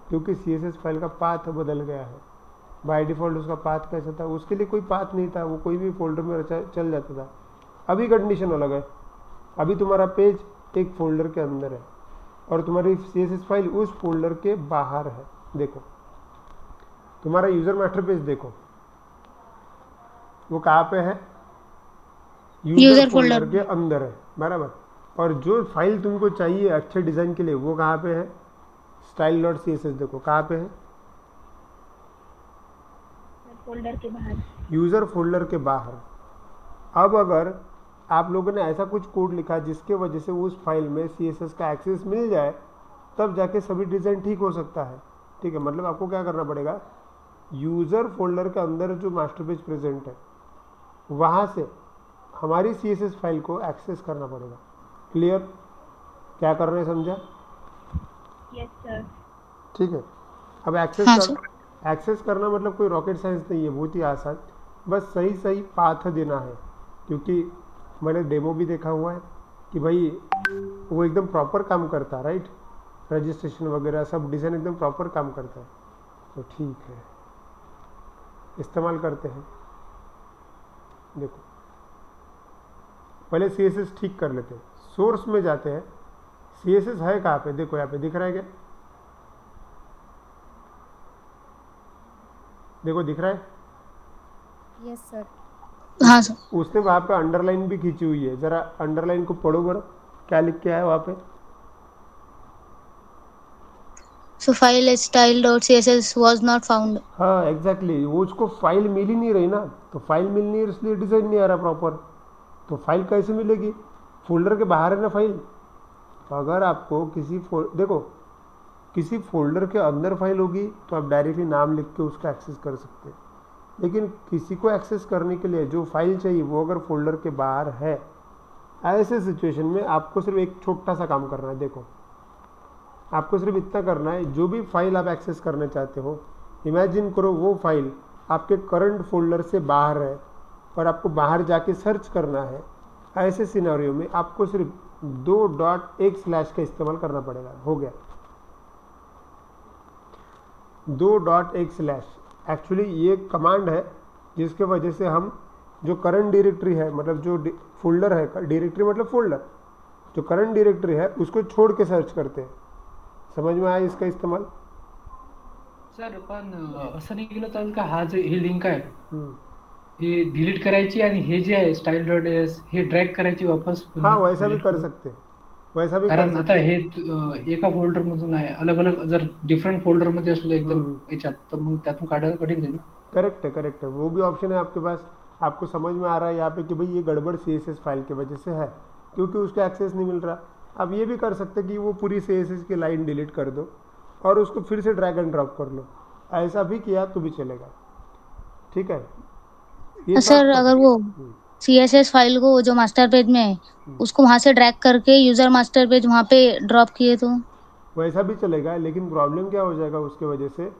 A: क्योंकि CSS फाइल का पाथ बदल गया है। बाय डिफ़ॉल्ट उसका पाथ कैसा था, उसके लिए कोई पाथ नहीं था, वो कोई भी फोल्डर में चल जाता था। अभी कंडीशन अलग है, अभी तुम्हारा पेज एक फोल्डर के अंदर है और तुम्हारी CSS फाइल उस फोल्डर के बाहर है। देखो तुम्हारा यूज़र मास्टर पेज देखो वो कहाँ पे है, यूज़र फोल्डर के अंदर है, बराबर। और जो फाइल तुमको चाहिए अच्छे डिज़ाइन के लिए वो कहाँ पे है, style.css देखो कहाँ पे है,
C: फोल्डर के बाहर,
A: यूज़र फोल्डर के बाहर। अब अगर आप लोगों ने ऐसा कुछ कोड लिखा जिसके वजह से उस फाइल में CSS का एक्सेस मिल जाए, तब जाके सभी डिज़ाइन ठीक हो सकता है। ठीक है, मतलब आपको क्या करना पड़ेगा, यूज़र फोल्डर के अंदर जो मास्टर पेज प्रेजेंट है वहाँ से हमारी CSS फाइल को एक्सेस करना पड़ेगा। क्लियर, क्या कर रहे हैं, समझा?
C: Yes sir.
A: ठीक है, अब एक्सेस करना मतलब कोई रॉकेट साइंस नहीं है, बहुत ही आसान, बस सही सही पाथ देना है। क्योंकि मैंने डेमो भी देखा हुआ है कि भाई वो एकदम प्रॉपर काम करता है, राइट, रजिस्ट्रेशन वगैरह सब डिज़ाइन एकदम प्रॉपर काम करता है। तो ठीक है, इस्तेमाल करते हैं। देखो पहले CSS ठीक कर लेते हैं, सोर्स में जाते हैं। CSS है कहाँ पे, देखो यहाँ पे दिख रहा है क्या, देखो दिख रहा है,
C: यस सर।
B: हाँ सर।
A: उसने वहाँ पे अंडरलाइन भी खींची हुई है, जरा अंडरलाइन को पढ़ो बड़ा, क्या लिख के आया वहाँ पे।
B: So file style.css was not found.
A: हाँ एग्जैक्टली, वो उसको फाइल मिल ही नहीं रही ना, तो फाइल मिल नहीं रही इसलिए डिज़ाइन नहीं आ रहा प्रॉपर। तो फाइल कैसे मिलेगी, फोल्डर के बाहर है ना फाइल। तो अगर आपको देखो किसी फोल्डर के अंदर फाइल होगी तो आप डायरेक्टली नाम लिख के उसका एक्सेस कर सकते हैं। लेकिन किसी को एक्सेस करने के लिए जो फाइल चाहिए वो अगर फोल्डर के बाहर है, ऐसे सिचुएशन में आपको सिर्फ एक छोटा सा काम करना है। देखो आपको सिर्फ इतना करना है, जो भी फाइल आप एक्सेस करना चाहते हो, इमेजिन करो वो फाइल आपके करंट फोल्डर से बाहर है और आपको बाहर जाके सर्च करना है। ऐसे सिनेरियो में आपको सिर्फ 2.1/ का इस्तेमाल करना पड़ेगा। हो गया 2.1/। एक्चुअली ये कमांड है जिसके वजह से हम जो करंट डायरेक्टरी है, मतलब जो फोल्डर है, डायरेक्टरी मतलब फोल्डर, जो करंट डायरेक्टरी है उसको छोड़ के सर्च करते हैं। समझ में आया इसका इस्तेमाल?
D: सर पण असं नाही केलं चालेल का, हा जे ही लिंक आहे हे डिलीट करायची आणि हे जे आहे style.cs हे ड्रॅग करायची वापस पुन्हा
A: हाँ वैसा भी
D: delete
A: कर
D: करून?
A: सकते हैं, वैसा भी कर
D: कारण
A: सकते
D: आता हे एका फोल्डर मधून आहे, अलग अलग जर डिफरंट फोल्डर मध्ये असलं एकदम याच्यात, तर मग त्यातून काढायला कठीण जाईल ना.
A: करेक्ट है, करेक्ट है, वो भी ऑप्शन है आपके पास। आपको समझ में आ रहा है यहाँ पे कि भाई ये गड़बड़ CSS फाइल की वजह से है क्योंकि उसको एक्सेस नहीं मिल रहा। अब ये भी कर सकते कि वो पूरी CSS की लाइन डिलीट कर दो और उसको फिर से ड्रैग एंड ड्रॉप कर लो, ऐसा भी किया तो भी चलेगा। ठीक है, ये
B: सर अगर वो CSS फाइल को जो मास्टर पेज में है उसको वहां से ड्रैग करके यूजर मास्टर पेज वहां पे ड्रॉप किए तो
A: वैसा भी चलेगा। लेकिन प्रॉब्लम क्या हो जाएगा उसके वजह से,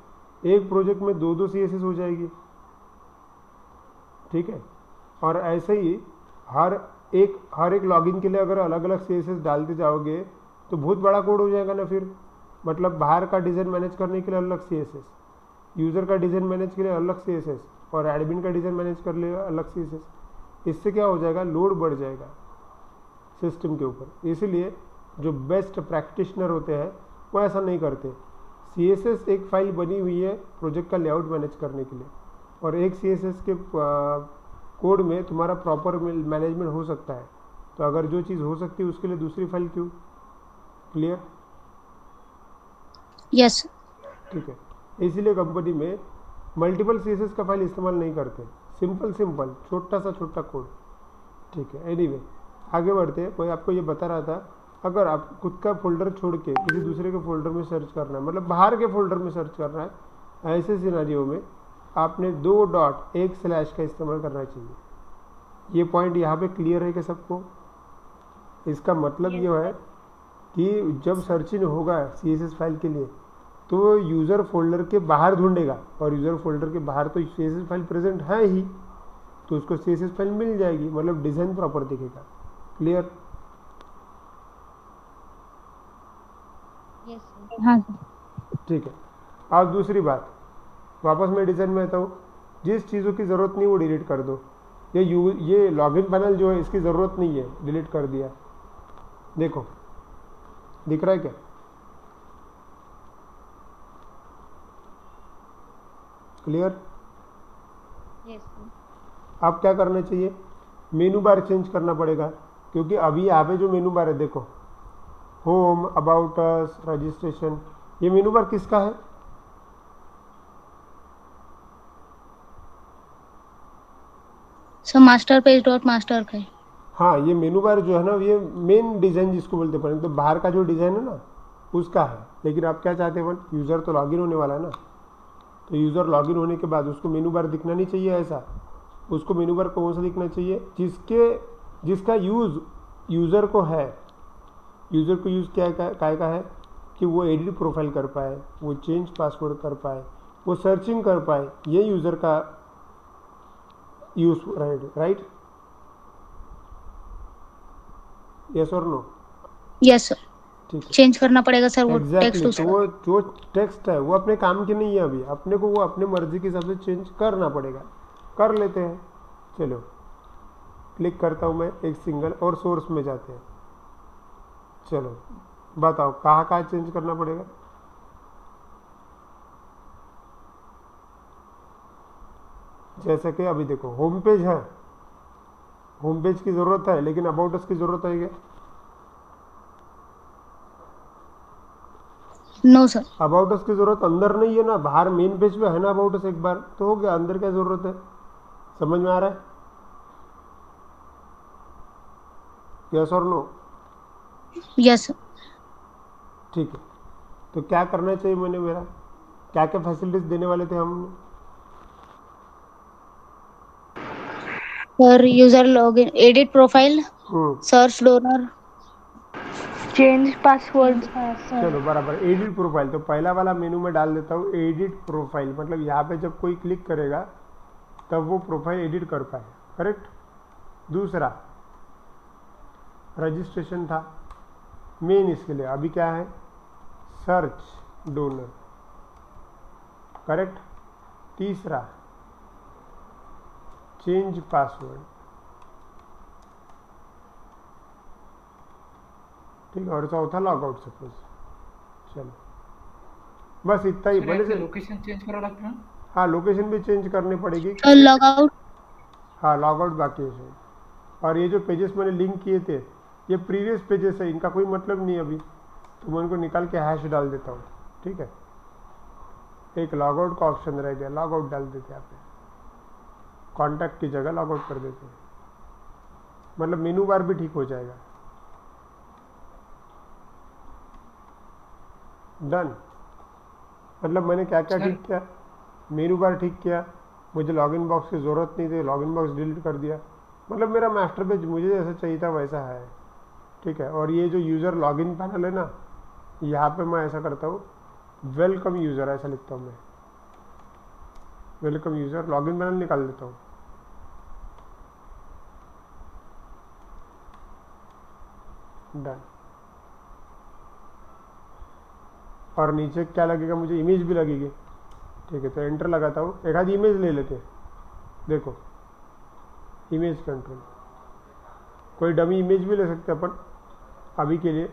A: एक प्रोजेक्ट में 2 CSS हो जाएगी। ठीक है, और ऐसे ही हर एक लॉगिन के लिए अगर अलग अलग CSS डालते जाओगे तो बहुत बड़ा कोड हो जाएगा ना फिर। मतलब बाहर का डिज़ाइन मैनेज करने के लिए अलग CSS, यूज़र का डिज़ाइन मैनेज के लिए अलग CSS और एडमिन का डिज़ाइन मैनेज कर लिए अलग CSS। इससे क्या हो जाएगा, लोड बढ़ जाएगा सिस्टम के ऊपर। इसीलिए जो बेस्ट प्रैक्टिशनर होते हैं वो ऐसा नहीं करते। CSS एक फाइल बनी हुई है प्रोजेक्ट का लेआउट मैनेज करने के लिए, और एक CSS के कोड में तुम्हारा प्रॉपर मैनेजमेंट हो सकता है। तो अगर जो चीज़ हो सकती है उसके लिए दूसरी फाइल क्यों? क्लियर?
B: यस।
A: ठीक है, इसीलिए कंपनी में मल्टीपल CSS का फाइल इस्तेमाल नहीं करते, सिंपल छोटा सा छोटा कोड। ठीक है, एनीवे आगे बढ़ते हैं। कोई आपको ये बता रहा था, अगर आप खुद का फोल्डर छोड़ के किसी दूसरे के फोल्डर में सर्च करना है, मतलब बाहर के फोल्डर में सर्च करना है, ऐसे सिनेरियो में आपने 2.1/ का इस्तेमाल करना चाहिए। ये पॉइंट यहाँ पे क्लियर है कि सबको? इसका मतलब ये है कि जब सर्चिंग होगा CSS फाइल के लिए तो यूज़र फोल्डर के बाहर ढूंढेगा, और यूज़र फोल्डर के बाहर तो CSS फाइल प्रेजेंट है ही, तो उसको CSS फाइल मिल जाएगी, मतलब डिज़ाइन प्रॉपर दिखेगा। क्लियर?
C: Yes sir.
B: हाँ सर।
A: ठीक है। अब दूसरी बात, वापस मैं डिज़ाइन में आता हूँ। जिस चीज़ों की ज़रूरत नहीं वो डिलीट कर दो। ये लॉगिन पैनल जो है इसकी ज़रूरत नहीं है, डिलीट कर दिया। देखो दिख रहा है क्या? क्लियर?
C: Yes sir.
A: अब क्या करना चाहिए? मेनू बार चेंज करना पड़ेगा, क्योंकि अभी यहाँ पे जो मेनू बार है देखो, होम, अबाउट अस, रजिस्ट्रेशन, ये मेनू बार किसका है?
B: Sir master page dot master का है।
A: हाँ, ये मेनू बार जो है ना, ये मेन डिज़ाइन जिसको बोलते हैं, तो बाहर का जो डिज़ाइन है ना उसका है। लेकिन आप क्या चाहते हैं? यूज़र तो लॉगिन होने वाला है ना, तो यूज़र लॉगिन होने के बाद उसको मेनू बार दिखना नहीं चाहिए ऐसा। उसको मेनू बार कौन सा दिखना चाहिए? जिसका यूज़ यूज़र को है। यूज़र को यूज़ क्या का है कि वो एडिट प्रोफाइल कर पाए, वो चेंज पासवर्ड कर पाए, वो सर्चिंग कर पाए, ये यूज़र का यूज राइट? यस और नो?
B: Yes sir.
A: ठीक है,
B: चेंज करना पड़ेगा सर वो टेक्स्ट
A: एग्जैक्टली। तो
B: उसका।
A: वो जो टेक्स्ट है वो अपने काम की नहीं है, अभी अपने को वो अपने मर्जी के हिसाब से चेंज करना पड़ेगा। कर लेते हैं। चलो क्लिक करता हूँ मैं एक सिंगल, और सोर्स में जाते हैं। चलो बताओ कहाँ कहाँ चेंज करना पड़ेगा? जैसे कि अभी देखो होम पेज है, होम पेज की ज़रूरत है, लेकिन अबाउट अस की ज़रूरत है क्या?
B: No sir.
A: अबाउट अस की ज़रूरत अंदर नहीं है ना, बाहर मेन पेज पे है ना अबाउट अस, एक बार तो हो गया। अंदर क्या ज़रूरत है? समझ में आ रहा है? यस और नो?
B: Yes sir.
A: ठीक है, तो क्या करना चाहिए मैंने, मेरा क्या क्या फैसिलिटीज देने वाले थे हम?
B: Sir user login, edit profile, search donor,
C: change password.
A: चलो बराबर, एडिट प्रोफाइल तो पहला वाला मेनू में डाल देता हूँ। एडिट प्रोफाइल मतलब यहाँ पे जब कोई क्लिक करेगा तब वो प्रोफाइल एडिट कर पाए, करेक्ट? दूसरा रजिस्ट्रेशन था मेन, इसके लिए अभी क्या है? Search donor, correct? तीसरा चेंज पासवर्ड, ठीक है, और चौथा लॉगआउट सपोज। चलो बस इतना ही। पहले से
D: लोकेशन चेंज करावं लागतं ना?
A: हाँ, लोकेशन भी चेंज करनी पड़ेगी।
B: Log out.
A: हाँ, लॉगआउट बाकी है। और ये जो पेजेस मैंने लिंक किए थे ये प्रीवियस पेजेस है, इनका कोई मतलब नहीं अभी, तो मैं उनको निकाल के हैश डाल देता हूँ। ठीक है, एक लॉगआउट का ऑप्शन रह गया, लॉगआउट डाल देते हैं। यहाँ पे कॉन्टैक्ट की जगह लॉगआउट कर देते हैं, मतलब मेनू बार भी ठीक हो जाएगा। डन। मतलब मैंने क्या क्या ठीक किया? मेनू बार ठीक किया, मुझे लॉगिन बॉक्स की ज़रूरत नहीं थी, लॉगिन बॉक्स डिलीट कर दिया। मतलब मेरा मास्टर पेज मुझे जैसा चाहिए था वैसा है। ठीक है, और ये जो यूज़र लॉगिन पैनल है ना, यहाँ पे मैं ऐसा करता हूँ, वेलकम यूज़र ऐसा लिखता हूँ मैं, वेलकम यूज़र, लॉगिन पैनल निकाल देता हूँ। डन। और नीचे क्या लगेगा? मुझे इमेज भी लगेगी। ठीक है, तो एंटर लगाता हूँ, एक आधी इमेज ले लेते हैं। देखो इमेज कंट्रोल, कोई डमी इमेज भी ले सकते हैं अपन। अभी के लिए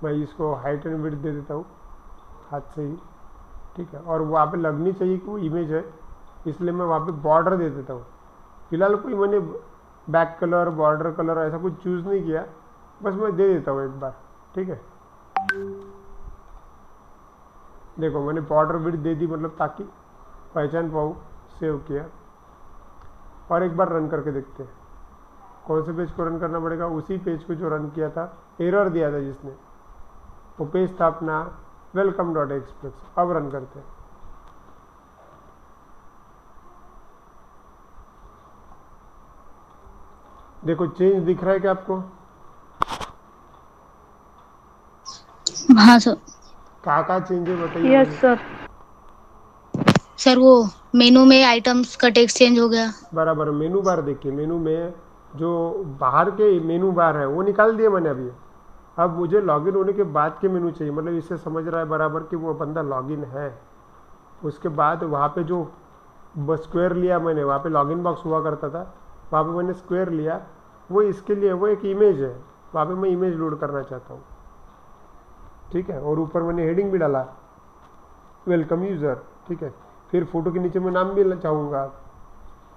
A: मैं इसको हाइट एंड विड्थ दे देता हूँ हाथ से ही। ठीक है, और वहाँ पे लगनी चाहिए कि वो इमेज है, इसलिए मैं वहाँ पे बॉर्डर दे देता हूँ। फिलहाल कोई मैंने बैक कलर, बॉर्डर कलर ऐसा कुछ चूज़ नहीं किया, बस मैं दे देता हूँ एक बार। ठीक है, देखो मैंने बॉर्डर विड्थ दे दी, मतलब ताकि पहचान पाऊँ। सेव किया और एक बार रन करके देखते हैं। कौन से पेज को रन करना पड़ेगा? उसी पेज को जो रन किया था, एरर दिया था जिसने, वो पेज था अपना welcome.express। अब रन करते हैं। देखो चेंज दिख रहा है क्या आपको?
B: हाँ सर।
A: कहाँ चेंज है बताइए
C: यस
A: मुझे।
C: सर।
B: सर वो मेनू में आइटम्स का टेक्स्ट चेंज हो गया।
A: बराबर, मेनू बार देखिए, मेनू में जो बाहर के मेनू बार है वो निकाल दिए मैंने अभी। अब मुझे लॉगिन होने के बाद के मेनू चाहिए, मतलब इससे समझ रहा है बराबर कि वो बंदा लॉगिन है। उसके बाद वहाँ पे जो स्क्वायर लिया मैंने, वहाँ पे लॉगिन बॉक्स हुआ करता था, वहाँ पे मैंने स्क्वायर लिया, वो इसके लिए वो एक इमेज है, वहाँ पे मैं इमेज लोड करना चाहता हूँ। ठीक है, और ऊपर मैंने हेडिंग भी डाला वेलकम यूज़र। ठीक है, फिर फोटो के नीचे मैं नाम भी चाहूँगा,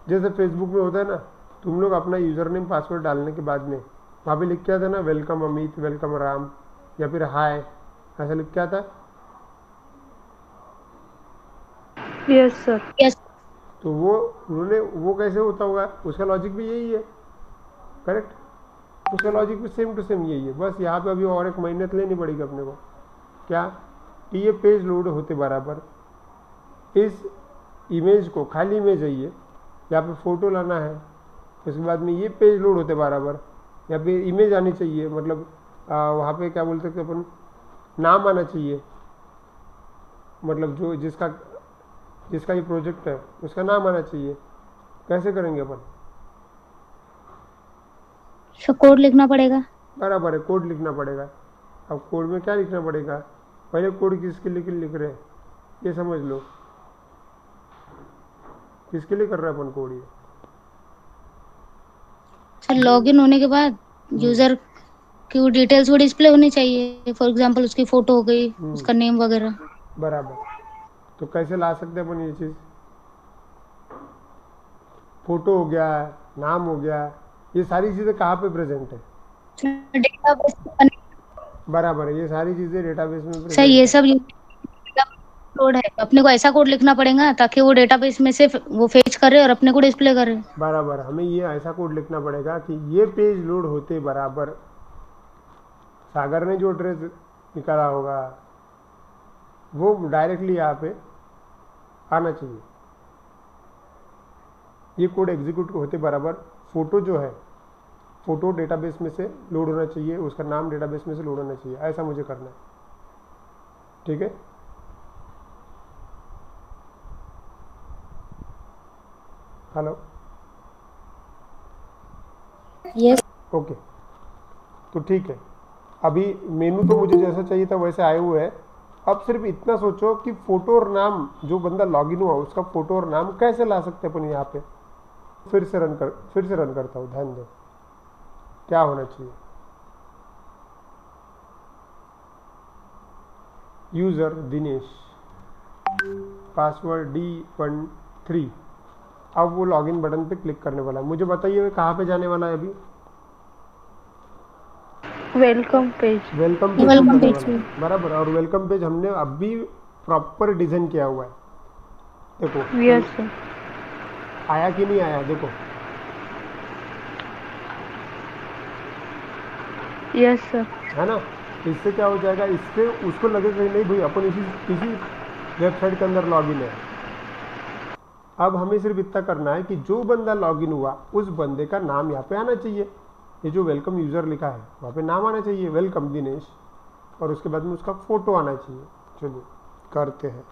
A: जैसे फेसबुक में होता है ना, तुम लोग अपना यूज़र नेम पासवर्ड डालने के बाद में वहाँ पे लिख के आता ना, वेलकम अमित, वेलकम राम, या फिर हाय, ऐसा लिख के आता।
C: Yes sir.
B: यस।
A: तो वो उन्होंने वो कैसे होता होगा, उसका लॉजिक भी यही है। करेक्ट, उसका लॉजिक भी सेम टू सेम यही है। बस यहाँ पे अभी और एक मेहनत लेनी पड़ेगी अपने को, क्या कि ये पेज लोड होते बराबर इस इमेज को, खाली इमेज है ये, यहाँ पे फ़ोटो लाना है, उसके बाद में ये पेज लोड होते बराबर यहाँ पे इमेज आनी चाहिए, मतलब वहाँ पे क्या बोलते हैं अपन, नाम आना चाहिए, मतलब जो जिसका ये प्रोजेक्ट है उसका नाम आना चाहिए। कैसे करेंगे अपन?
B: सर कोड लिखना पड़ेगा।
A: बराबर है, कोड लिखना पड़ेगा। अब कोड में क्या लिखना पड़ेगा, पहले कोड किसके लिए लिख रहे हैं ये समझ लो, किसके लिए कर रहे हैं अपन कोड ये।
B: सर लॉगिन होने के बाद यूजर की वो डिटेल्स वो डिस्प्ले होनी चाहिए, फॉर एग्जांपल उसकी फोटो हो गई, उसका नेम वगैरह।
A: बराबर, तो कैसे ला सकते हैं अपन ये चीज़, फोटो हो गया, नाम हो गया, ये सारी चीज़ें कहाँ पे प्रेजेंट है?
B: डेटाबेस।
A: बराबर है, ये सारी चीज़ें डेटाबेस में
B: सर
A: प्रेजेंट
B: ये
A: है।
B: सब कोड है, अपने को ऐसा कोड लिखना पड़ेगा ताकि वो डेटाबेस में से वो फेच करे और अपने को डिस्प्ले करे।
A: बराबर, हमें ये ऐसा कोड लिखना पड़ेगा कि ये पेज लोड होते बराबर सागर ने जो एड्रेस निकाला होगा वो डायरेक्टली यहाँ पे आना चाहिए। ये कोड एग्जीक्यूट होते बराबर फोटो जो है, फोटो डेटाबेस में से लोड होना चाहिए, उसका नाम डेटाबेस में से लोड होना चाहिए, ऐसा मुझे करना है। ठीक है, हेलो,
B: यस।
A: ओके, तो ठीक है, अभी मेनू तो मुझे जैसा चाहिए था वैसे आए हुए हैं। अब सिर्फ इतना सोचो कि फोटो और नाम, जो बंदा लॉगिन हुआ उसका फोटो और नाम कैसे ला सकते हैं अपन यहाँ पे। फिर से रन करता हूँ, ध्यान दो क्या होना चाहिए। User Dinesh, password D13। अब वो लॉगिन बटन पे क्लिक करने वाला है। मुझे बताइए कहाँ पे जाने वाला है अभी?
C: Welcome page.
A: Welcome page
B: welcome
A: जाने
B: पेज
A: वाला है, बराबर। और वेलकम पेज हमने अभी प्रॉपर डिजाइन किया हुआ है, देखो
C: यस सर।
A: आया कि नहीं आया, देखो
C: यस सर।
A: है ना। इससे क्या हो जाएगा, इससे उसको लगेगा नहीं भाई अपन इसी वेबसाइट के अंदर लॉगिन है। अब हमें सिर्फ इतना करना है कि जो बंदा लॉगिन हुआ उस बंदे का नाम यहाँ पे आना चाहिए। ये जो वेलकम यूज़र लिखा है वहाँ पे नाम आना चाहिए, वेलकम दिनेश, और उसके बाद में उसका फोटो आना चाहिए। चलिए करते हैं।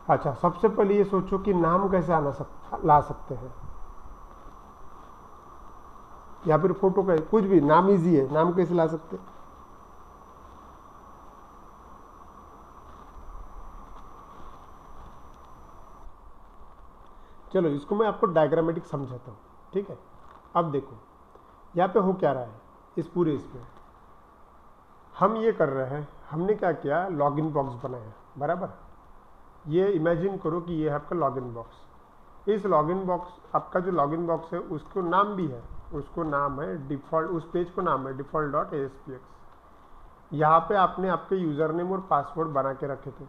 A: अच्छा, सबसे पहले ये सोचो कि नाम कैसे ला सकते हैं, या फिर फोटो का कुछ भी नाम इजी है, नाम कैसे ला सकते हैं? चलो इसको मैं आपको डायग्रामेटिक समझाता हूँ। ठीक है, अब देखो यहाँ पे हो क्या रहा है, इसमें हम ये कर रहे हैं, हमने क्या किया, लॉगिन बॉक्स बनाया, बराबर। ये इमेजिन करो कि ये है आपका लॉगिन बॉक्स। इस लॉगिन बॉक्स, आपका जो लॉगिन बॉक्स है उसको नाम भी है, उसको नाम है डिफ़ॉल्ट, उस पेज को नाम है default.aspx। यहाँ पे आपने आपके यूज़र नेम और पासवर्ड बना के रखे थे।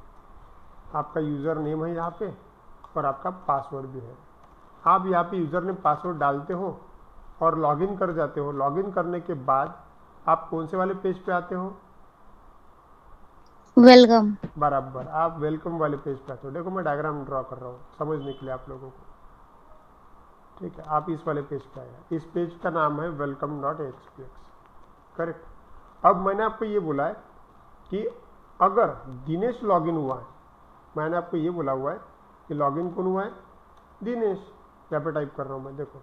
A: आपका यूज़र नेम है यहाँ पे और आपका पासवर्ड भी है। आप यहाँ पे यूज़र नेम पासवर्ड डालते हो और लॉगिन कर जाते हो। लॉगिन करने के बाद आप कौन से वाले पेज पे आते हो?
B: वेलकम।
A: बराबर, आप वेलकम वाले पेज पे आते हो। देखो मैं डायग्राम ड्रॉ कर रहा हूँ समझने के लिए आप लोगों को। ठीक है, आप इस वाले पेज पे आए, इस पेज का नाम है welcome.aspx। करेक्ट। अब मैंने आपको ये बोला है कि अगर दिनेश लॉगिन हुआ है, मैंने आपको ये बोला हुआ है कि लॉगिन कौन हुआ है, दिनेश। यहाँ पे टाइप कर रहा हूँ मैं, देखो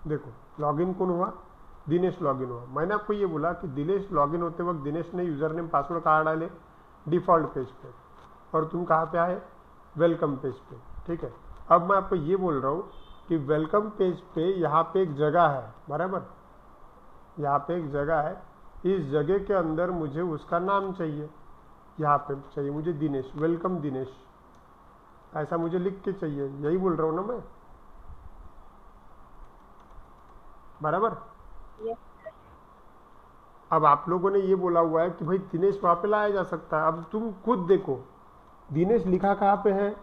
A: देखो लॉगिन कौन हुआ, दिनेश लॉगिन हुआ। मैंने आपको ये बोला कि दिनेश लॉगिन होते वक्त दिनेश ने यूजर नेम पासवर्ड कहाँ डाले, डिफॉल्ट पेज पे, और तुम कहाँ पे आए, वेलकम पेज पे। ठीक है, अब मैं आपको ये बोल रहा हूँ कि वेलकम पेज पे यहाँ पे एक जगह है, बराबर, यहाँ पे एक जगह है, इस जगह के अंदर मुझे उसका नाम चाहिए, यहाँ पे चाहिए मुझे दिनेश, वेलकम दिनेश, ऐसा मुझे लिख के चाहिए, यही बोल रहा हूँ ना मैं, बराबर। अब आप लोगों ने ये बोला हुआ है कि भाई दिनेश वहां पे लाया जा सकता है। अब तुम खुद देखो दिनेश लिखा कहाँ पे है,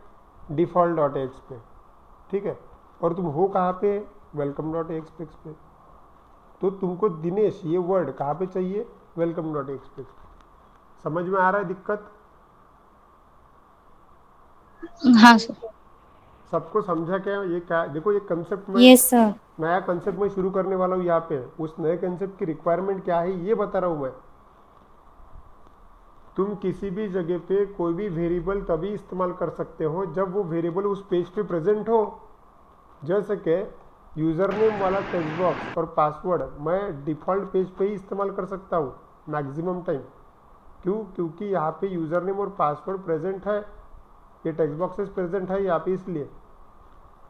A: default.ax पे, ठीक है, और तुम हो कहाँ पे, welcome.ax पे। तो तुमको दिनेश ये वर्ड कहाँ पे चाहिए, welcome.ax पे। समझ में आ रहा है दिक्कत?
B: हाँ सर।
A: सबको समझा क्या ये, क्या देखो ये कंसेप्ट में
B: यस सर।
A: नया कंसेप्ट में शुरू करने वाला हूँ। यहाँ पे उस नए कंसेप्ट की रिक्वायरमेंट क्या है ये बता रहा हूँ मैं। तुम किसी भी जगह पे कोई भी वेरिएबल तभी इस्तेमाल कर सकते हो जब वो वेरिएबल उस पेज पे प्रेजेंट हो। जैसे कि यूजर नेम वाला टेक्स्ट बॉक्स और पासवर्ड मैं डिफॉल्ट पेज पे ही इस्तेमाल कर सकता हूँ मैक्सिमम टाइम। क्यों? क्योंकि यहाँ पे यूजर नेम और पासवर्ड प्रेजेंट है, ये टेक्स्ट बॉक्सेस प्रेजेंट है यहाँ पे इसलिए।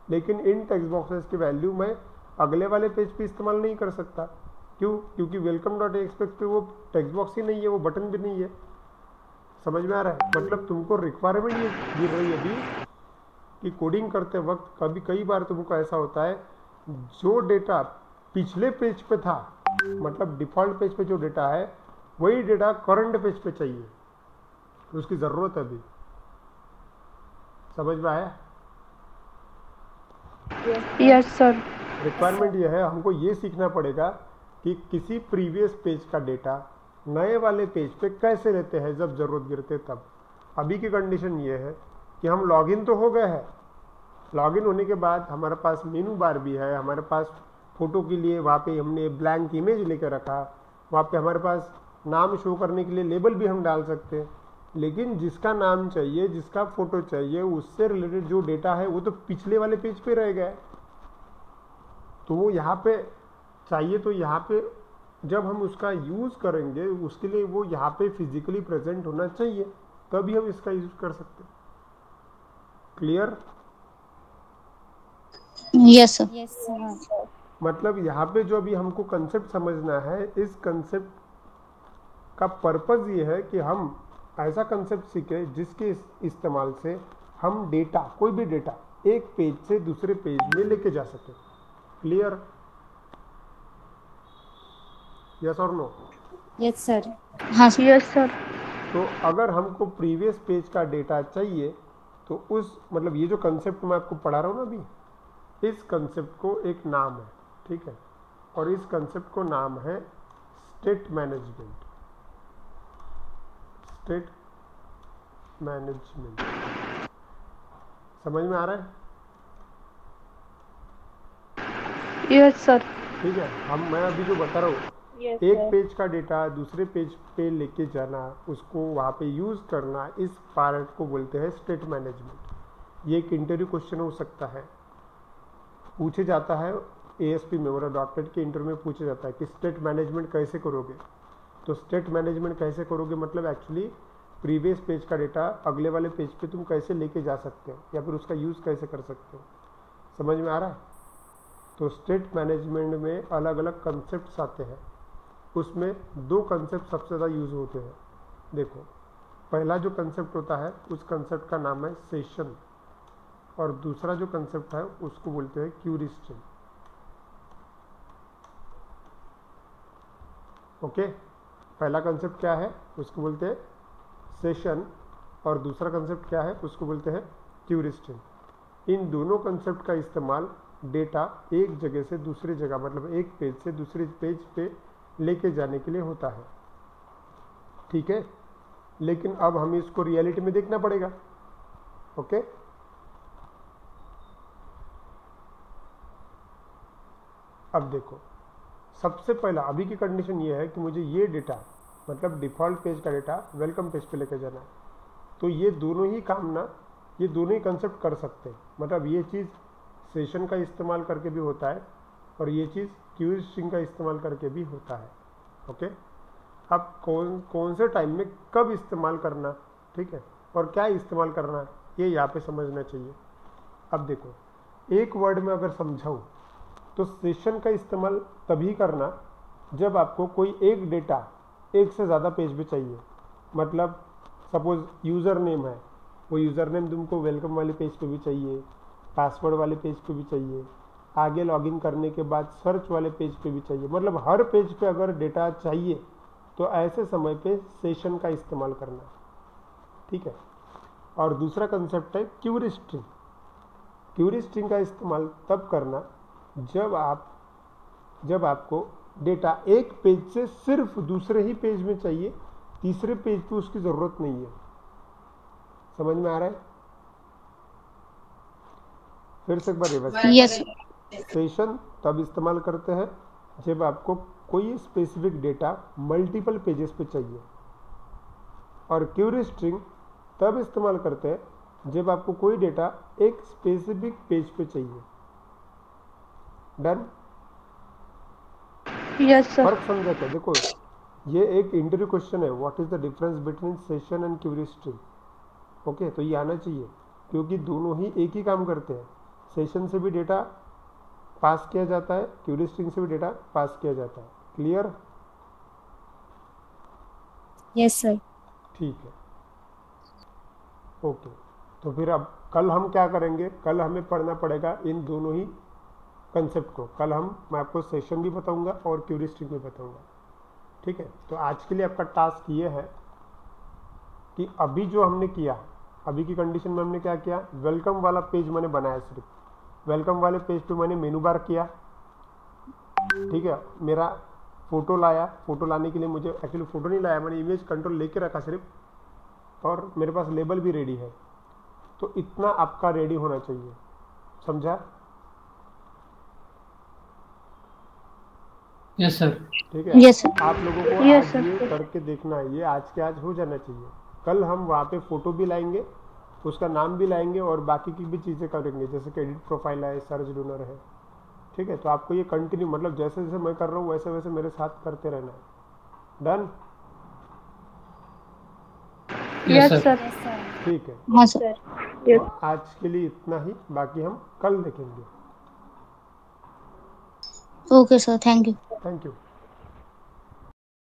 A: लेकिन इन टेक्स्ट बॉक्सेस की वैल्यू मैं अगले वाले पेज पे इस्तेमाल नहीं कर सकता। क्यों? क्योंकि welcome.ax पे वो टेक्स्ट बॉक्स ही नहीं है, वो बटन भी नहीं है। समझ में आ रहा है? मतलब तुमको रिक्वायरमेंट ये गिर रही है अभी कि कोडिंग करते वक्त कई बार तुमको ऐसा होता है जो डेटा पिछले पेज पे था, मतलब डिफॉल्ट पेज पे जो डेटा है वही डेटा करंट पेज पे चाहिए, तो उसकी ज़रूरत है अभी। समझ में आया?
C: Yes sir.
A: रिक्वायरमेंट ये है, हमको ये सीखना पड़ेगा कि किसी प्रीवियस पेज का डेटा नए वाले पेज पे कैसे लेते हैं जब ज़रूरत गिरते तब। अभी की कंडीशन ये है कि हम लॉगिन तो हो गए हैं, लॉगिन होने के बाद हमारे पास मेनू बार भी है, हमारे पास फ़ोटो के लिए वहाँ पे हमने ब्लैंक इमेज लेकर रखा, वहाँ पे हमारे पास नाम शो करने के लिए लेबल भी हम डाल सकते हैं। लेकिन जिसका नाम चाहिए, जिसका फ़ोटो चाहिए, उससे रिलेटेड जो डेटा है वो तो पिछले वाले पेज पे रह गया है। तो वो यहाँ पे चाहिए, तो यहाँ पे जब हम उसका यूज़ करेंगे उसके लिए वो यहाँ पे फिजिकली प्रेजेंट होना चाहिए, तभी हम इसका यूज़ कर सकते हैं। क्लियर?
B: Yes sir.
A: मतलब यहाँ पे जो अभी हमको कंसेप्ट समझना है, इस कंसेप्ट का पर्पज़ ये है कि हम ऐसा कंसेप्ट सीखें जिसके इस्तेमाल से हम डेटा, कोई भी डेटा एक पेज से दूसरे पेज में लेके जा सके। क्लियर? यस और नो?
B: Yes sir. हाँ सर।
C: Yes sir.
A: तो अगर हमको प्रीवियस पेज का डेटा चाहिए तो उस, मतलब ये जो कंसेप्ट मैं आपको पढ़ा रहा हूँ ना अभी, इस कंसेप्ट को एक नाम है, ठीक है, और इस कंसेप्ट को नाम है स्टेट मैनेजमेंट। स्टेट मैनेजमेंट समझ में आ रहा है?
C: Yes sir.
A: ठीक है, मैं अभी जो बता रहा हूँ,
C: यस
A: एक
C: सर।
A: पेज का डेटा दूसरे पेज पे लेके जाना, उसको वहाँ पे यूज़ करना, इस पार्ट को बोलते हैं स्टेट मैनेजमेंट। ये एक इंटरव्यू क्वेश्चन हो सकता है, पूछे जाता है ASP मेमोरा डॉक्टरेट के इंटरव्यू में पूछा जाता है कि स्टेट मैनेजमेंट कैसे करोगे। तो स्टेट मैनेजमेंट कैसे करोगे मतलब एक्चुअली प्रीवियस पेज का डेटा अगले वाले पेज पे तुम कैसे लेके जा सकते हो या फिर उसका यूज़ कैसे कर सकते हो। समझ में आ रहा है? तो स्टेट मैनेजमेंट में अलग अलग कंसेप्ट आते हैं, उसमें दो कंसेप्ट सबसे ज़्यादा यूज़ होते हैं। देखो, पहला जो कंसेप्ट होता है उस कंसेप्ट का नाम है सेशन, और दूसरा जो कंसेप्ट है उसको बोलते हैं क्यूरी स्ट्रिंग। ओके, पहला कंसेप्ट क्या है उसको बोलते हैं सेशन, और दूसरा कंसेप्ट क्या है उसको बोलते हैं क्यूरी स्ट्रिंग। इन दोनों कंसेप्ट का इस्तेमाल डेटा एक जगह से दूसरी जगह, मतलब एक पेज से दूसरे पेज पे लेके जाने के लिए होता है। ठीक है, लेकिन अब हमें इसको रियलिटी में देखना पड़ेगा। ओके, अब देखो, सबसे पहला अभी की कंडीशन ये है कि मुझे ये डेटा, मतलब डिफ़ॉल्ट पेज का डेटा वेलकम पेज पे लेके जाना है। तो ये दोनों ही काम ना, ये दोनों ही कंसेप्ट कर सकते हैं। मतलब ये चीज़ सेशन का इस्तेमाल करके भी होता है और ये चीज़ क्यूरी स्ट्रिंग का इस्तेमाल करके भी होता है। ओके, अब कौन से टाइम में कब इस्तेमाल करना, ठीक है, और क्या इस्तेमाल करना, ये यहाँ पे समझना चाहिए। अब देखो, एक वर्ड में अगर समझाऊँ तो सेशन का इस्तेमाल तभी करना जब आपको कोई एक डेटा एक से ज़्यादा पेज पे चाहिए। मतलब सपोज यूज़र नेम है, वो यूज़र नेम तुमको वेलकम वाले पेज पे भी चाहिए, पासवर्ड वाले पेज पे भी चाहिए, आगे लॉगिन करने के बाद सर्च वाले पेज पे भी चाहिए। मतलब हर पेज पे अगर डेटा चाहिए तो ऐसे समय पे सेशन का इस्तेमाल करना, ठीक है। और दूसरा कंसेप्ट है क्यूरी स्ट्रिंग। क्यूरी स्ट्रिंग का इस्तेमाल तब करना जब आपको डेटा एक पेज से सिर्फ दूसरे ही पेज में चाहिए, तीसरे पेज पे उसकी ज़रूरत नहीं है। समझ में आ रहा है? फिर से एक बार रिवर्स।
B: यस
A: सेशन तब इस्तेमाल करते हैं जब आपको कोई स्पेसिफिक डेटा मल्टीपल पेजेस पे चाहिए, और क्यूरी स्ट्रिंग तब इस्तेमाल करते हैं जब आपको कोई डेटा एक स्पेसिफिक पेज पे चाहिए। डन?
C: Yes sir.
A: फर्क समझा क्या? देखो, ये एक इंटरव्यू क्वेश्चन है, what is the difference between session and query string. Okay, तो ये आना चाहिए क्योंकि दोनों ही एक ही काम करते हैं। सेशन से भी डेटा पास किया जाता है, क्यूरी स्ट्रिंग से भी डेटा पास किया जाता है। क्लियर?
B: Yes sir.
A: ठीक है, ओके। तो फिर अब कल हम क्या करेंगे? कल हमें पढ़ना पड़ेगा इन दोनों ही कंसेप्ट को। कल मैं आपको सेशन भी बताऊंगा और क्यूरी स्ट्रिंग भी बताऊंगा, ठीक है। तो आज के लिए आपका टास्क ये है कि अभी जो हमने किया, अभी की कंडीशन में हमने क्या किया, वेलकम वाला पेज मैंने बनाया। सिर्फ वेलकम वाले पेज पे मैंने मेनू बार किया, ठीक है। मेरा फ़ोटो लाया, फ़ोटो लाने के लिए मुझे एक्चुअली फ़ोटो नहीं लाया, मैंने इमेज कंट्रोल लेके रखा सिर्फ, और मेरे पास लेबल भी रेडी है। तो इतना आपका रेडी होना चाहिए, समझा?
D: Yes sir.
A: ठीक है।
B: Yes sir.
A: आप लोगों को
C: Yes,
A: आज
C: sir.
A: ये करके देखना है, ये आज के आज हो जाना चाहिए। कल हम वहाँ पे फ़ोटो भी लाएंगे, उसका नाम भी लाएंगे और बाकी की भी चीज़ें करेंगे, जैसे कि एडिट प्रोफाइल है, सर्च डोनर है, ठीक है। तो आपको ये कंटिन्यू, मतलब जैसे जैसे मैं कर रहा हूँ वैसे वैसे मेरे साथ करते रहना है। डन?
C: Yes
D: sir.
C: सर।
A: ठीक है,
B: हाँ सर।
C: यस।
A: आज के लिए इतना ही, बाकी हम कल देखेंगे।
B: Okay sir, thank you.
A: Thank you.